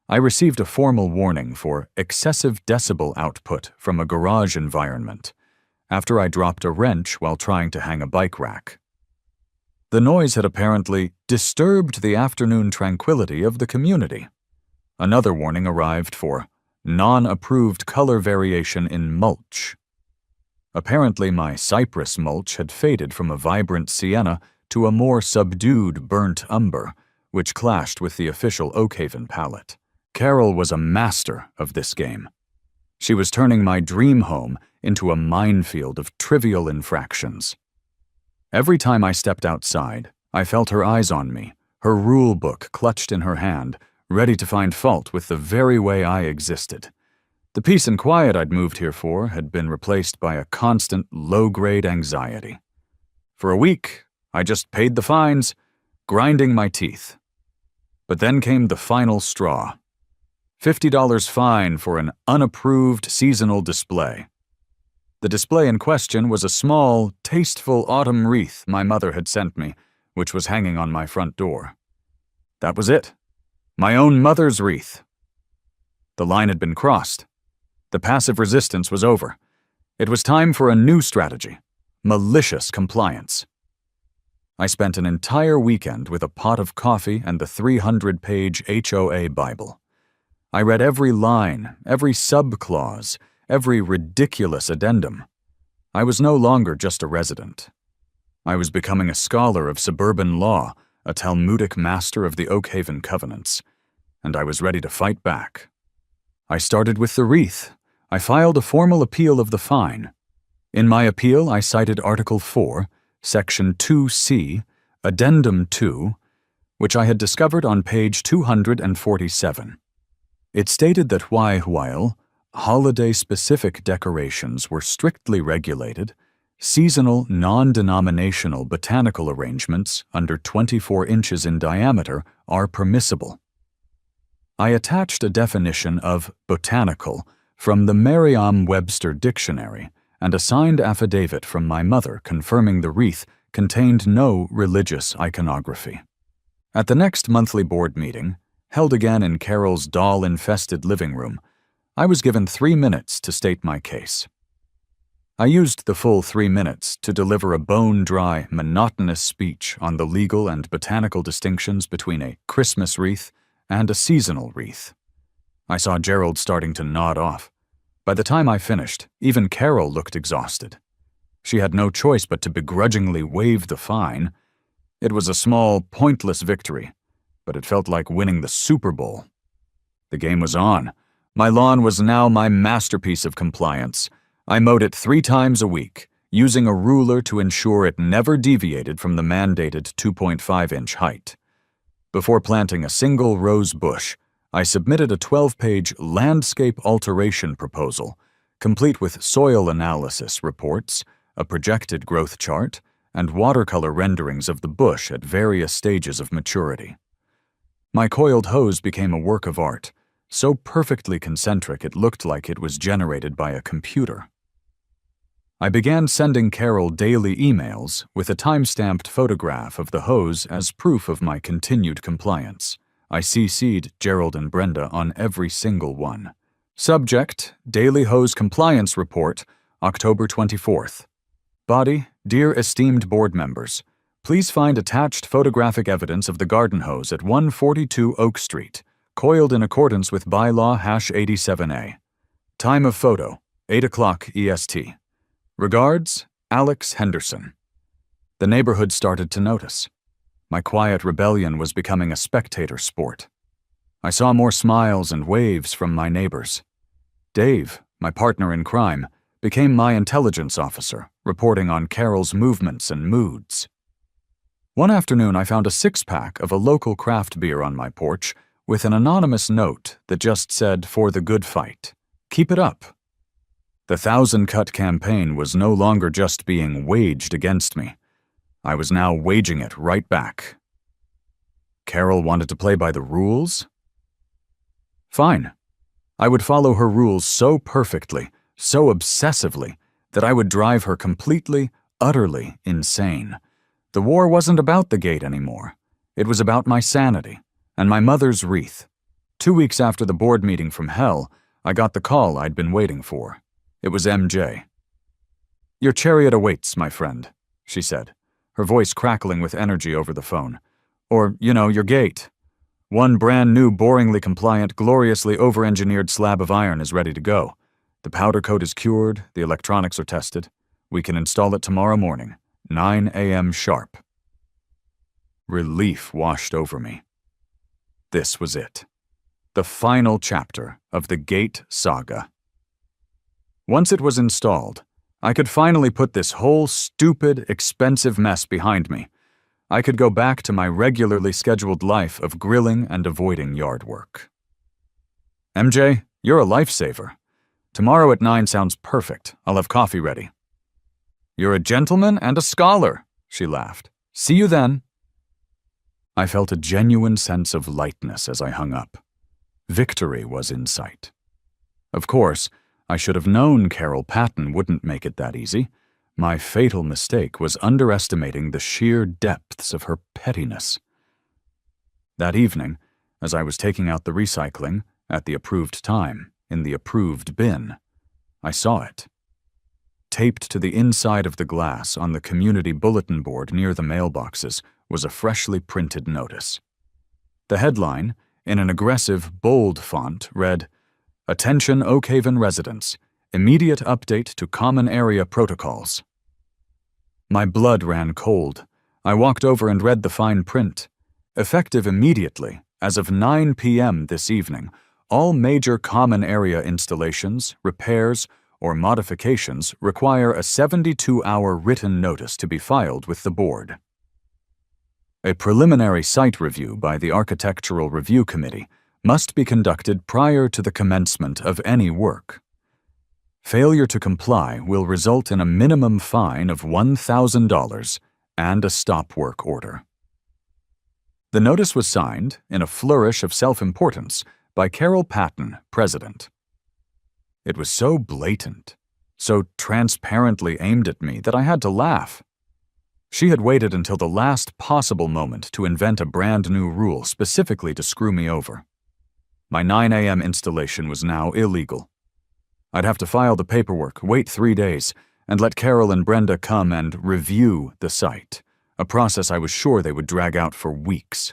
I received a formal warning for excessive decibel output from a garage environment after I dropped a wrench while trying to hang a bike rack. The noise had apparently disturbed the afternoon tranquility of the community. Another warning arrived for non-approved color variation in mulch. Apparently, my cypress mulch had faded from a vibrant sienna to a more subdued burnt umber, which clashed with the official Oakhaven palette. Carol was a master of this game. She was turning my dream home into a minefield of trivial infractions. Every time I stepped outside, I felt her eyes on me, her rule book clutched in her hand, ready to find fault with the very way I existed. The peace and quiet I'd moved here for had been replaced by a constant, low-grade anxiety. For a week, I just paid the fines, grinding my teeth. But then came the final straw. $50 fine for an unapproved seasonal display. The display in question was a small, tasteful autumn wreath my mother had sent me, which was hanging on my front door. That was it. My own mother's wreath. The line had been crossed. The passive resistance was over. It was time for a new strategy: malicious compliance. I spent an entire weekend with a pot of coffee and the 300-page HOA Bible. I read every line, every subclause, every ridiculous addendum. I was no longer just a resident. I was becoming a scholar of suburban law, a Talmudic master of the Oakhaven covenants, and I was ready to fight back. I started with the wreath. I filed a formal appeal of the fine. In my appeal, I cited Article 4, Section 2C, Addendum 2, which I had discovered on page 247. It stated that while holiday-specific decorations were strictly regulated, seasonal, non-denominational botanical arrangements under 24 inches in diameter are permissible. I attached a definition of botanical from the Merriam-Webster dictionary and a signed affidavit from my mother confirming the wreath contained no religious iconography. At the next monthly board meeting, held again in Carol's doll-infested living room, I was given 3 minutes to state my case. I used the full 3 minutes to deliver a bone-dry, monotonous speech on the legal and botanical distinctions between a Christmas wreath and a seasonal wreath. I saw Gerald starting to nod off. By the time I finished, even Carol looked exhausted. She had no choice but to begrudgingly waive the fine. It was a small, pointless victory, but it felt like winning the Super Bowl. The game was on. My lawn was now my masterpiece of compliance. I mowed it 3 times a week, using a ruler to ensure it never deviated from the mandated 2.5-inch height. Before planting a single rose bush, I submitted a 12-page landscape alteration proposal, complete with soil analysis reports, a projected growth chart, and watercolor renderings of the bush at various stages of maturity. My coiled hose became a work of art, so perfectly concentric it looked like it was generated by a computer. I began sending Carol daily emails with a time-stamped photograph of the hose as proof of my continued compliance. I CC'd Gerald and Brenda on every single one. Subject: Daily Hose Compliance Report, October 24th. Body: Dear esteemed board members, please find attached photographic evidence of the garden hose at 142 Oak Street, coiled in accordance with bylaw #87A. Time of photo: 8 o'clock EST. Regards, Alex Henderson. The neighborhood started to notice. My quiet rebellion was becoming a spectator sport. I saw more smiles and waves from my neighbors. Dave, my partner in crime, became my intelligence officer, reporting on Carol's movements and moods. One afternoon, I found a 6-pack of a local craft beer on my porch with an anonymous note that just said, "For the good fight. Keep it up." The 1,000-cut campaign was no longer just being waged against me. I was now waging it right back. Carol wanted to play by the rules? Fine. I would follow her rules so perfectly, so obsessively, that I would drive her completely, utterly insane. The war wasn't about the gate anymore. It was about my sanity and my mother's wreath. 2 weeks after the board meeting from hell, I got the call I'd been waiting for. It was MJ. "Your chariot awaits, my friend," she said, her voice crackling with energy over the phone. "Or, your gate. One brand new, boringly compliant, gloriously over-engineered slab of iron is ready to go. The powder coat is cured, the electronics are tested. We can install it tomorrow morning, 9 a.m. sharp." Relief washed over me. This was it. The final chapter of the gate saga. Once it was installed, I could finally put this whole stupid, expensive mess behind me. I could go back to my regularly scheduled life of grilling and avoiding yard work. "MJ, you're a lifesaver. Tomorrow at 9 sounds perfect. I'll have coffee ready." "You're a gentleman and a scholar," she laughed. "See you then." I felt a genuine sense of lightness as I hung up. Victory was in sight. Of course, I should have known Carol Patton wouldn't make it that easy. My fatal mistake was underestimating the sheer depths of her pettiness. That evening, as I was taking out the recycling, at the approved time, in the approved bin, I saw it. Taped to the inside of the glass on the community bulletin board near the mailboxes was a freshly printed notice. The headline, in an aggressive, bold font, read, "Attention Oak Haven residents. Immediate update to common area protocols." My blood ran cold. I walked over and read the fine print. Effective immediately, as of 9 p.m. this evening, all major common area installations, repairs, or modifications require a 72-hour written notice to be filed with the board. A preliminary site review by the Architectural Review Committee must be conducted prior to the commencement of any work. Failure to comply will result in a minimum fine of $1,000 and a stop work order. The notice was signed, in a flourish of self-importance, by Carol Patton, President. It was so blatant, so transparently aimed at me that I had to laugh. She had waited until the last possible moment to invent a brand new rule specifically to screw me over. My 9 a.m. installation was now illegal. I'd have to file the paperwork, wait 3 days, and let Carol and Brenda come and review the site, a process I was sure they would drag out for weeks.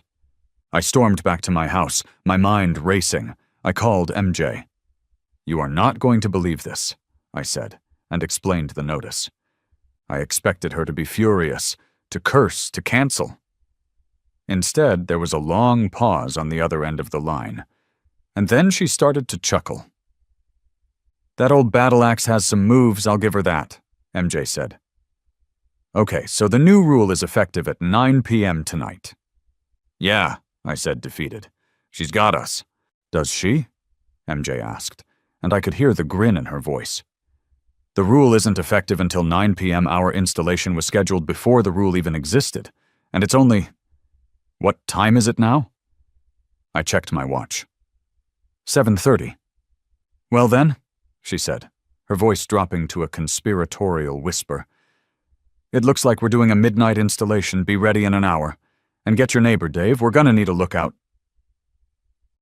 I stormed back to my house, my mind racing. I called MJ. "You are not going to believe this," I said, and explained the notice. I expected her to be furious, to curse, to cancel. Instead, there was a long pause on the other end of the line, and then she started to chuckle. "That old battle axe has some moves, I'll give her that," MJ said. "Okay, so the new rule is effective at 9 p.m. tonight." "Yeah," I said, defeated. "She's got us." "Does she?" MJ asked, and I could hear the grin in her voice. "The rule isn't effective until 9 p.m. Our installation was scheduled before the rule even existed, and it's only... What time is it now?" I checked my watch. 7:30. "Well then," she said, her voice dropping to a conspiratorial whisper. "It looks like we're doing a midnight installation. Be ready in an hour. And get your neighbor, Dave. We're gonna need a lookout."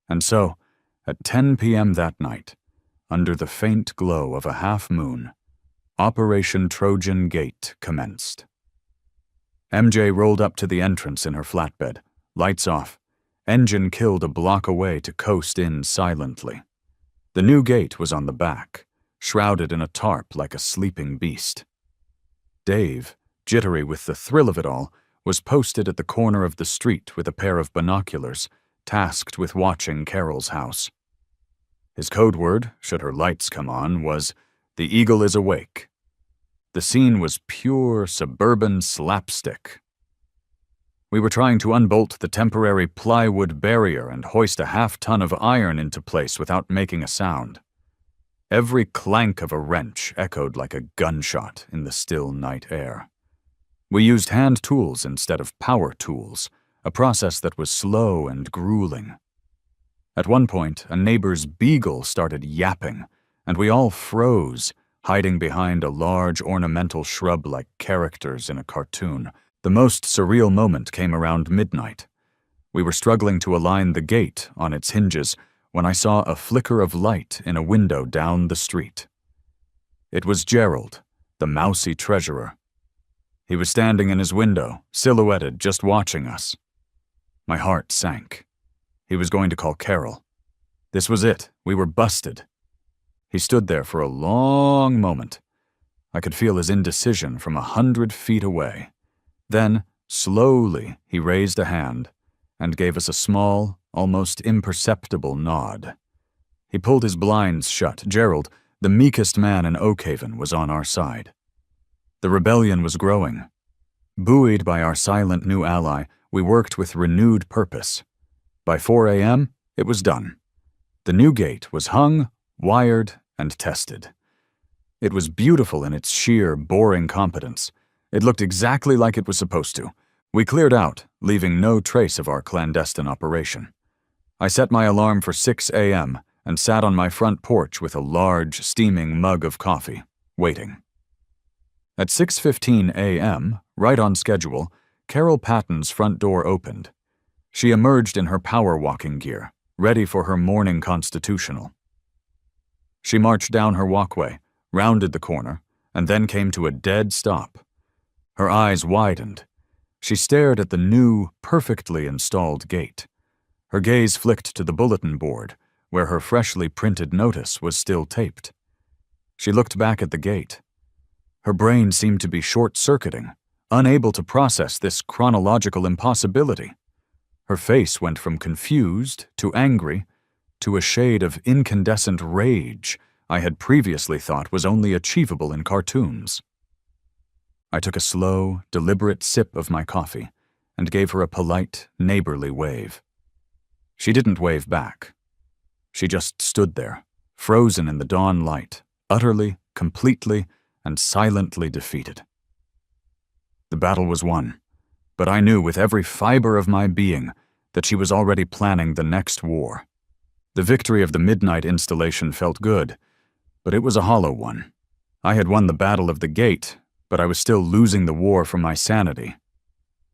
And so, at 10 p.m. that night, under the faint glow of a half moon, Operation Trojan Gate commenced. MJ rolled up to the entrance in her flatbed, lights off, engine killed a block away to coast in silently. The new gate was on the back, shrouded in a tarp like a sleeping beast. Dave, jittery with the thrill of it all, was posted at the corner of the street with a pair of binoculars, tasked with watching Carol's house. His code word, should her lights come on, was, "The eagle is awake." The scene was pure suburban slapstick. We were trying to unbolt the temporary plywood barrier and hoist a half-ton of iron into place without making a sound. Every clank of a wrench echoed like a gunshot in the still night air. We used hand tools instead of power tools, a process that was slow and grueling. At one point, a neighbor's beagle started yapping, and we all froze, hiding behind a large ornamental shrub like characters in a cartoon. The most surreal moment came around midnight, We were struggling to align the gate on its hinges when I saw a flicker of light in a window down the street. It was Gerald, the mousy treasurer. He was standing in his window, silhouetted, just watching us. My heart sank. He was going to call Carol. This was it. We were busted. He stood there for a long moment. I could feel his indecision from 100 feet away. Then, slowly, he raised a hand and gave us a small, almost imperceptible nod. He pulled his blinds shut. Gerald, the meekest man in Oakhaven, was on our side. The rebellion was growing. Buoyed by our silent new ally, we worked with renewed purpose. By 4 a.m., it was done. The new gate was hung, wired, and tested. It was beautiful in its sheer, boring competence. It looked exactly like it was supposed to. We cleared out, leaving no trace of our clandestine operation. I set my alarm for 6 a.m. and sat on my front porch with a large, steaming mug of coffee, waiting. At 6:15 a.m., right on schedule, Carol Patton's front door opened. She emerged in her power walking gear, ready for her morning constitutional. She marched down her walkway, rounded the corner, and then came to a dead stop. Her eyes widened. She stared at the new, perfectly installed gate. Her gaze flicked to the bulletin board, where her freshly printed notice was still taped. She looked back at the gate. Her brain seemed to be short-circuiting, unable to process this chronological impossibility. Her face went from confused to angry to a shade of incandescent rage I had previously thought was only achievable in cartoons. I took a slow, deliberate sip of my coffee and gave her a polite, neighborly wave. She didn't wave back. She just stood there, frozen in the dawn light, utterly, completely, and silently defeated. The battle was won, but I knew with every fiber of my being that she was already planning the next war. The victory of the midnight installation felt good, but it was a hollow one. I had won the battle of the gate, but I was still losing the war for my sanity.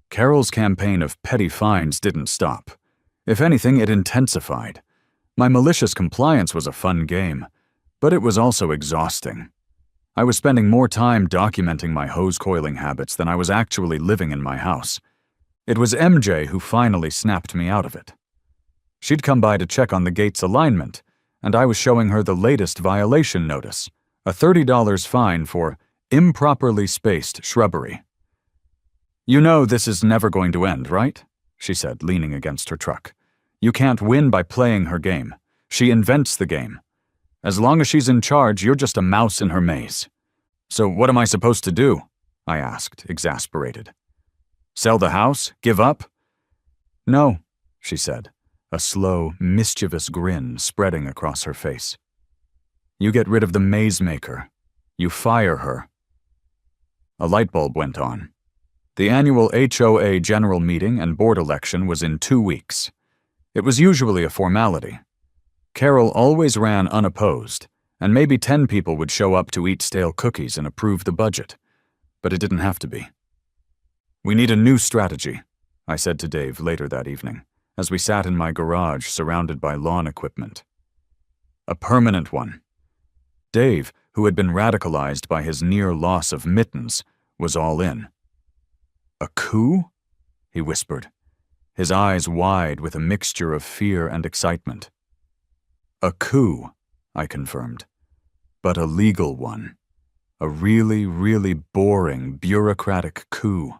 Carol's campaign of petty fines didn't stop. If anything, it intensified. My malicious compliance was a fun game, but it was also exhausting. I was spending more time documenting my hose-coiling habits than I was actually living in my house. It was MJ who finally snapped me out of it. She'd come by to check on the gate's alignment, and I was showing her the latest violation notice, a $30 fine for improperly spaced shrubbery. "You know this is never going to end, right?" she said, leaning against her truck. "You can't win by playing her game. She invents the game. As long as she's in charge, you're just a mouse in her maze." "So what am I supposed to do?" I asked, exasperated. "Sell the house? Give up?" "No," she said, a slow, mischievous grin spreading across her face. "You get rid of the maze maker. You fire her." A light bulb went on. The annual HOA general meeting and board election was in 2 weeks. It was usually a formality. Carol always ran unopposed, and maybe 10 people would show up to eat stale cookies and approve the budget. But it didn't have to be. "We need a new strategy," I said to Dave later that evening, as we sat in my garage surrounded by lawn equipment. "A permanent one." Dave, who had been radicalized by his near loss of mittens, was all in. "A coup?" he whispered, his eyes wide with a mixture of fear and excitement. "A coup," I confirmed, "but a legal one. A really, really boring, bureaucratic coup."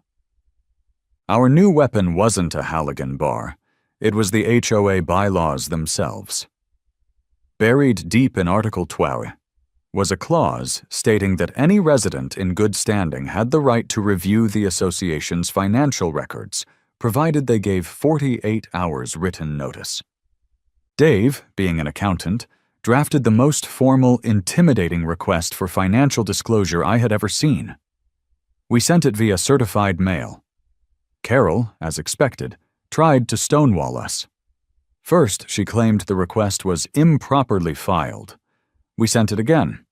Our new weapon wasn't a Halligan bar. It was the HOA bylaws themselves. Buried deep in Article 12 was a clause stating that any resident in good standing had the right to review the association's financial records, provided they gave 48 hours written notice. Dave, being an accountant, drafted the most formal, intimidating request for financial disclosure I had ever seen. We sent it via certified mail. Carol, as expected, tried to stonewall us. First, she claimed the request was improperly filed. We sent it again.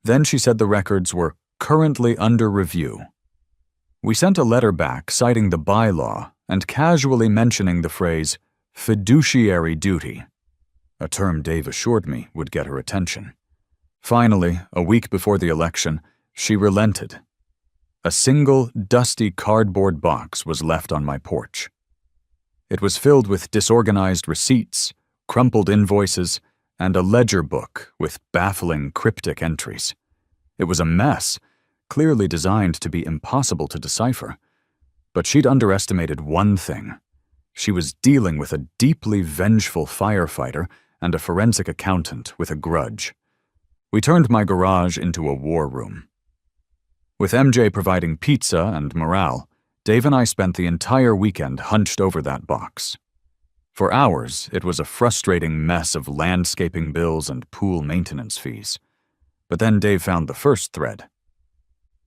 Then she said the records were currently under review. We sent a letter back citing the bylaw and casually mentioning the phrase fiduciary duty, a term Dave assured me would get her attention. Finally, a week before the election, she relented. A single, dusty cardboard box was left on my porch. It was filled with disorganized receipts, crumpled invoices, and a ledger book with baffling cryptic entries. It was a mess, clearly designed to be impossible to decipher. But she'd underestimated one thing. She was dealing with a deeply vengeful firefighter and a forensic accountant with a grudge. We turned my garage into a war room. With MJ providing pizza and morale, Dave and I spent the entire weekend hunched over that box. For hours, it was a frustrating mess of landscaping bills and pool maintenance fees. But then Dave found the first thread.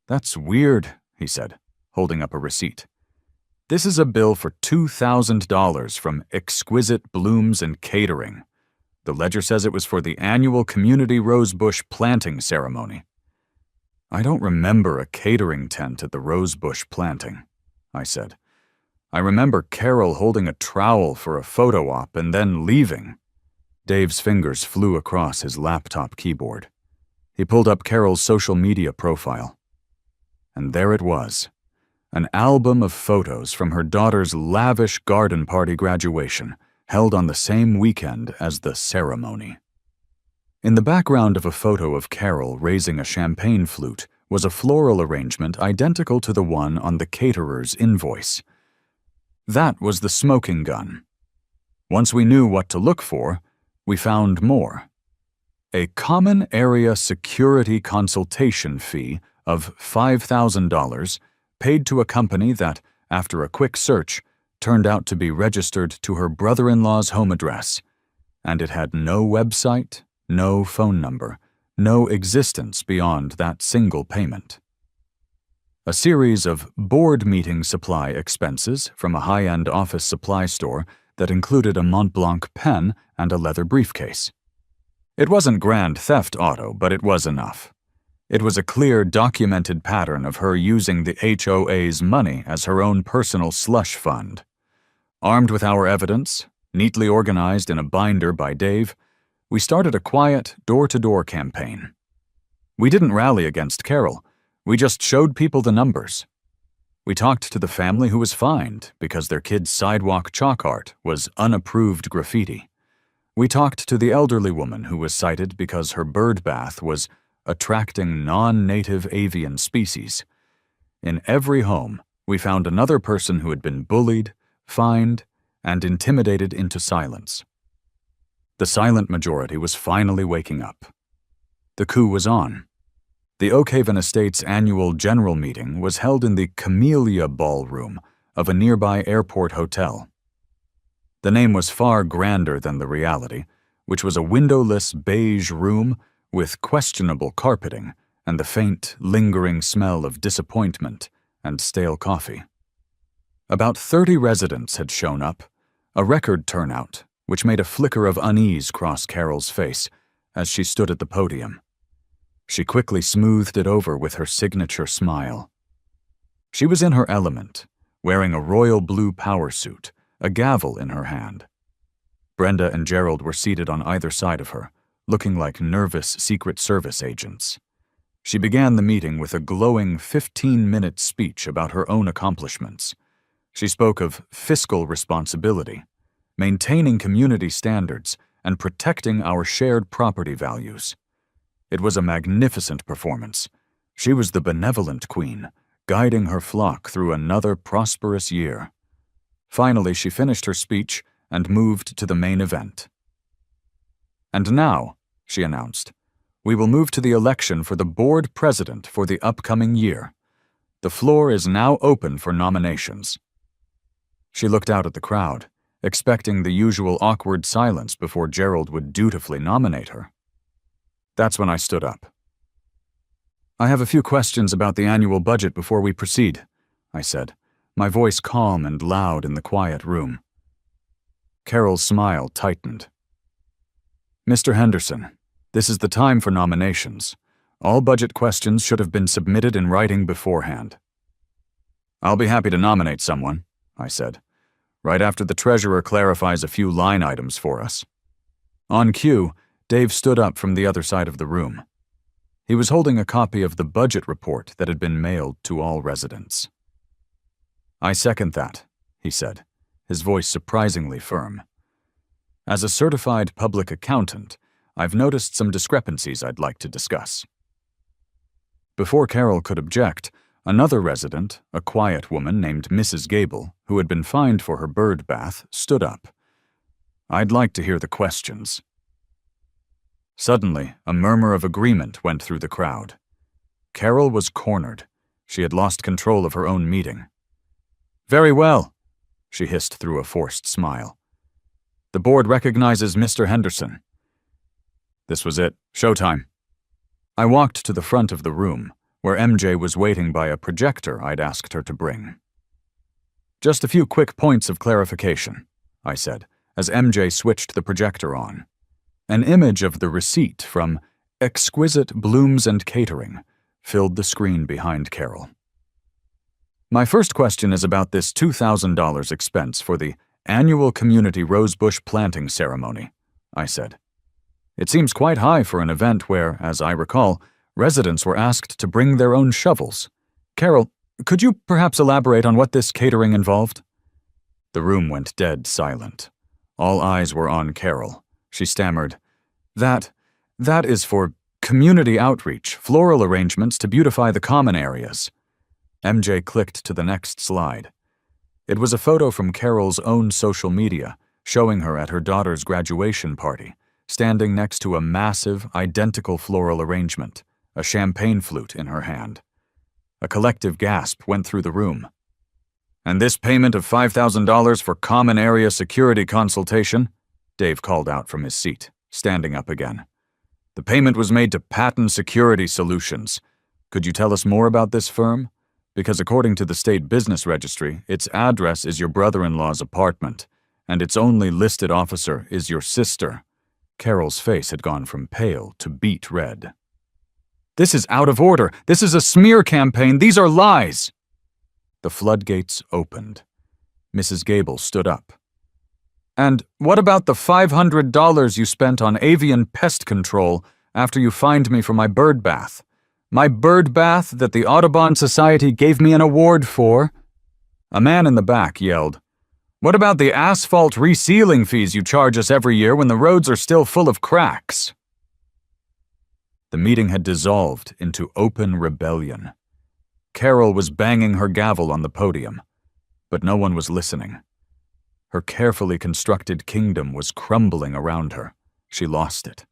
"That's weird," he said, holding up a receipt. "This is a bill for $2,000 from Exquisite Blooms and Catering. The ledger says it was for the annual community rosebush planting ceremony." "I don't remember a catering tent at the rosebush planting," I said. "I remember Carol holding a trowel for a photo op and then leaving." Dave's fingers flew across his laptop keyboard. He pulled up Carol's social media profile. And there it was, an album of photos from her daughter's lavish garden party graduation, held on the same weekend as the ceremony. In the background of a photo of Carol raising a champagne flute was a floral arrangement identical to the one on the caterer's invoice. That was the smoking gun. Once we knew what to look for, we found more. A common area security consultation fee of $5,000 paid to a company that, after a quick search, turned out to be registered to her brother-in-law's home address, and it had no website, no phone number, no existence beyond that single payment. A series of board meeting supply expenses from a high-end office supply store that included a Montblanc pen and a leather briefcase. It wasn't grand theft auto, but it was enough. It was a clear, documented pattern of her using the HOA's money as her own personal slush fund. Armed with our evidence, neatly organized in a binder by Dave, we started a quiet, door-to-door campaign. We didn't rally against Carol. We just showed people the numbers. We talked to the family who was fined because their kid's sidewalk chalk art was unapproved graffiti. We talked to the elderly woman who was cited because her bird bath was attracting non-native avian species. In every home, we found another person who had been bullied, fined, and intimidated into silence. The silent majority was finally waking up. The coup was on. The Oakhaven Estates annual general meeting was held in the Camellia Ballroom of a nearby airport hotel. The name was far grander than the reality, which was a windowless beige room with questionable carpeting and the faint, lingering smell of disappointment and stale coffee. About 30 residents had shown up, a record turnout, which made a flicker of unease cross Carol's face as she stood at the podium. She quickly smoothed it over with her signature smile. She was in her element, wearing a royal blue power suit, a gavel in her hand. Brenda and Gerald were seated on either side of her, looking like nervous Secret Service agents. She began the meeting with a glowing 15-minute speech about her own accomplishments. She spoke of fiscal responsibility, maintaining community standards, and protecting our shared property values. It was a magnificent performance. She was the benevolent queen, guiding her flock through another prosperous year. Finally, she finished her speech and moved to the main event. "And now," she announced, "we will move to the election for the board president for the upcoming year. The floor is now open for nominations." She looked out at the crowd, expecting the usual awkward silence before Gerald would dutifully nominate her. That's when I stood up. "I have a few questions about the annual budget before we proceed," I said, my voice calm and loud in the quiet room. Carol's smile tightened. "Mr. Henderson, this is the time for nominations. All budget questions should have been submitted in writing beforehand." "I'll be happy to nominate someone," I said, right after the treasurer clarifies a few line items for us." On cue, Dave stood up from the other side of the room. He was holding a copy of the budget report that had been mailed to all residents. "I second that," he said, his voice surprisingly firm. "As a certified public accountant, I've noticed some discrepancies I'd like to discuss." Before Carol could object, another resident, a quiet woman named Mrs. Gable, who had been fined for her bird bath, stood up. "I'd like to hear the questions." Suddenly, a murmur of agreement went through the crowd. Carol was cornered. She had lost control of her own meeting. "Very well," she hissed through a forced smile. "The board recognizes Mr. Henderson." This was it. Showtime. I walked to the front of the room, where MJ was waiting by a projector I'd asked her to bring. "Just a few quick points of clarification," I said, as MJ switched the projector on. An image of the receipt from Exquisite Blooms and Catering filled the screen behind Carol. "My first question is about this $2,000 expense for the annual community rosebush planting ceremony," I said. "It seems quite high for an event where, as I recall, residents were asked to bring their own shovels. Carol, could you perhaps elaborate on what this catering involved?" The room went dead silent. All eyes were on Carol. She stammered, That is for community outreach, floral arrangements to beautify the common areas." MJ clicked to the next slide. It was a photo from Carol's own social media, showing her at her daughter's graduation party, standing next to a massive, identical floral arrangement, a champagne flute in her hand. A collective gasp went through the room. "And this payment of $5,000 for common area security consultation?" Dave called out from his seat, standing up again. "The payment was made to Patton Security Solutions. Could you tell us more about this firm? Because according to the state business registry, its address is your brother-in-law's apartment, and its only listed officer is your sister." Carol's face had gone from pale to beet red. "This is out of order. This is a smear campaign. These are lies." The floodgates opened. Mrs. Gable stood up. "And what about the $500 you spent on avian pest control after you fined me for my bird bath? My bird bath that the Audubon Society gave me an award for?" A man in the back yelled, "What about the asphalt resealing fees you charge us every year when the roads are still full of cracks?" The meeting had dissolved into open rebellion. Carol was banging her gavel on the podium, but no one was listening. Her carefully constructed kingdom was crumbling around her. She lost it.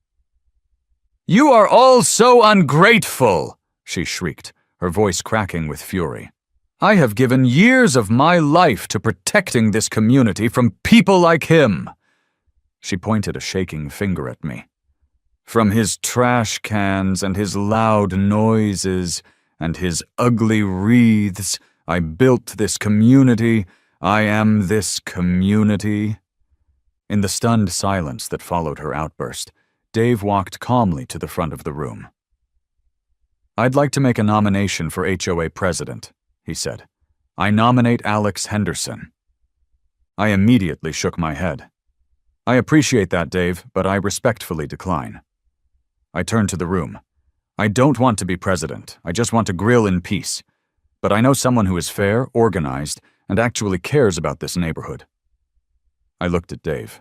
"You are all so ungrateful!" she shrieked, her voice cracking with fury. "I have given years of my life to protecting this community from people like him." She pointed a shaking finger at me. "From his trash cans and his loud noises and his ugly wreaths, I built this community. I am this community." In the stunned silence that followed her outburst, Dave walked calmly to the front of the room. "I'd like to make a nomination for HOA president," he said. "I nominate Alex Henderson." I immediately shook my head. "I appreciate that, Dave, but I respectfully decline." I turned to the room. "I don't want to be president. I just want to grill in peace. But I know someone who is fair, organized, and actually cares about this neighborhood." I looked at Dave.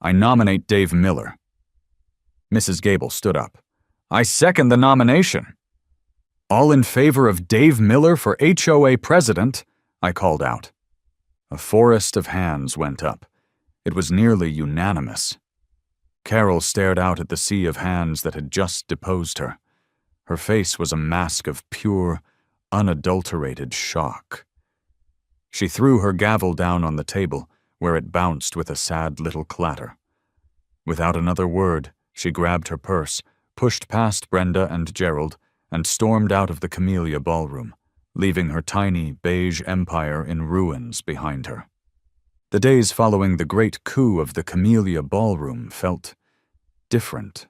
"I nominate Dave Miller." Mrs. Gable stood up. "I second the nomination." "All in favor of Dave Miller for HOA president?" I called out. A forest of hands went up. It was nearly unanimous. Carol stared out at the sea of hands that had just deposed her. Her face was a mask of pure, unadulterated shock. She threw her gavel down on the table, where it bounced with a sad little clatter. Without another word, she grabbed her purse, pushed past Brenda and Gerald, and stormed out of the Camellia Ballroom, leaving her tiny beige empire in ruins behind her. The days following the great coup of the Camellia Ballroom felt different.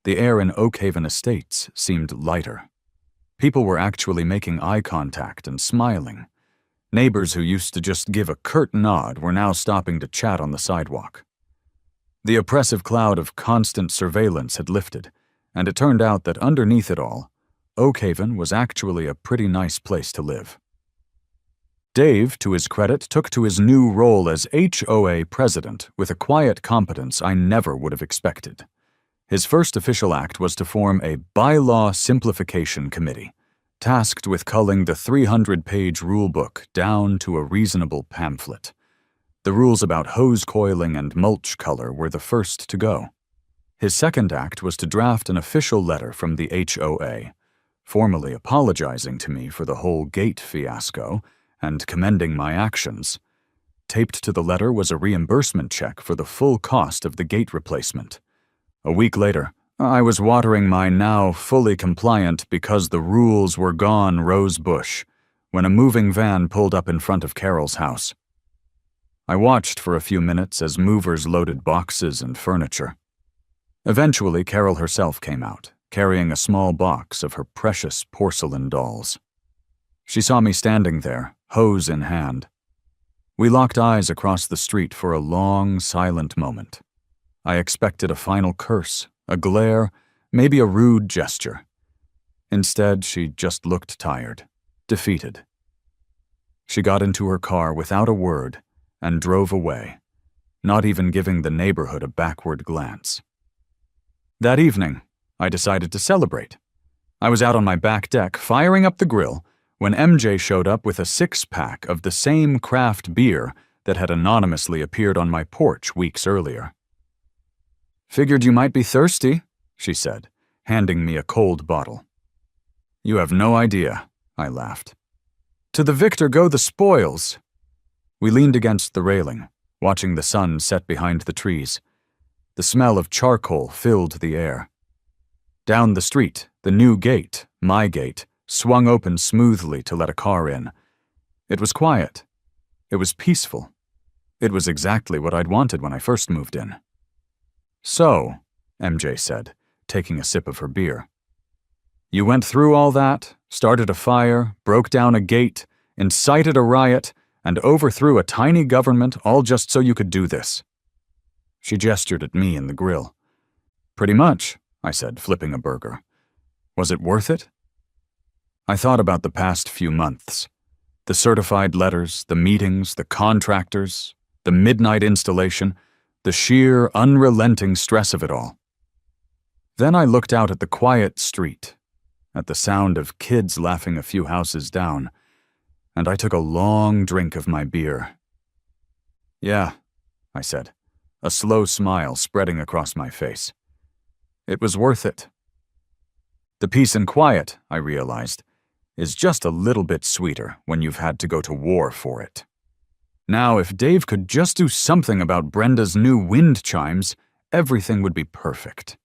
The air in Oakhaven Estates seemed lighter. People were actually making eye contact and smiling. Neighbors who used to just give a curt nod were now stopping to chat on the sidewalk. The oppressive cloud of constant surveillance had lifted, and it turned out that underneath it all, Oakhaven was actually a pretty nice place to live. Dave, to his credit, took to his new role as HOA president with a quiet competence I never would have expected. His first official act was to form a bylaw simplification committee, tasked with culling the 300-page rulebook down to a reasonable pamphlet. The rules about hose coiling and mulch color were the first to go. His second act was to draft an official letter from the HOA, formally apologizing to me for the whole gate fiasco and commending my actions. Taped to the letter was a reimbursement check for the full cost of the gate replacement. A week later, I was watering my now fully compliant because the rules were gone rose bush when a moving van pulled up in front of Carol's house. I watched for a few minutes as movers loaded boxes and furniture. Eventually, Carol herself came out, carrying a small box of her precious porcelain dolls. She saw me standing there, hose in hand. We locked eyes across the street for a long, silent moment. I expected a final curse, a glare, maybe a rude gesture. Instead, she just looked tired, defeated. She got into her car without a word and drove away, not even giving the neighborhood a backward glance. That evening, I decided to celebrate. I was out on my back deck, firing up the grill, when MJ showed up with a 6-pack of the same craft beer that had anonymously appeared on my porch weeks earlier. "Figured you might be thirsty," she said, handing me a cold bottle. "You have no idea," I laughed. "To the victor go the spoils." We leaned against the railing, watching the sun set behind the trees. The smell of charcoal filled the air. Down the street, the new gate, my gate, swung open smoothly to let a car in. It was quiet. It was peaceful. It was exactly what I'd wanted when I first moved in. "So," MJ said, taking a sip of her beer, "you went through all that, started a fire, broke down a gate, incited a riot, and overthrew a tiny government all just so you could do this." She gestured at me in the grill. "Pretty much," I said, flipping a burger. "Was it worth it?" I thought about the past few months. The certified letters, the meetings, the contractors, the midnight installation, the sheer, unrelenting stress of it all. Then I looked out at the quiet street, at the sound of kids laughing a few houses down, and I took a long drink of my beer. "Yeah," I said, a slow smile spreading across my face. "It was worth it." The peace and quiet, I realized, is just a little bit sweeter when you've had to go to war for it. Now, if Dave could just do something about Brenda's new wind chimes, everything would be perfect.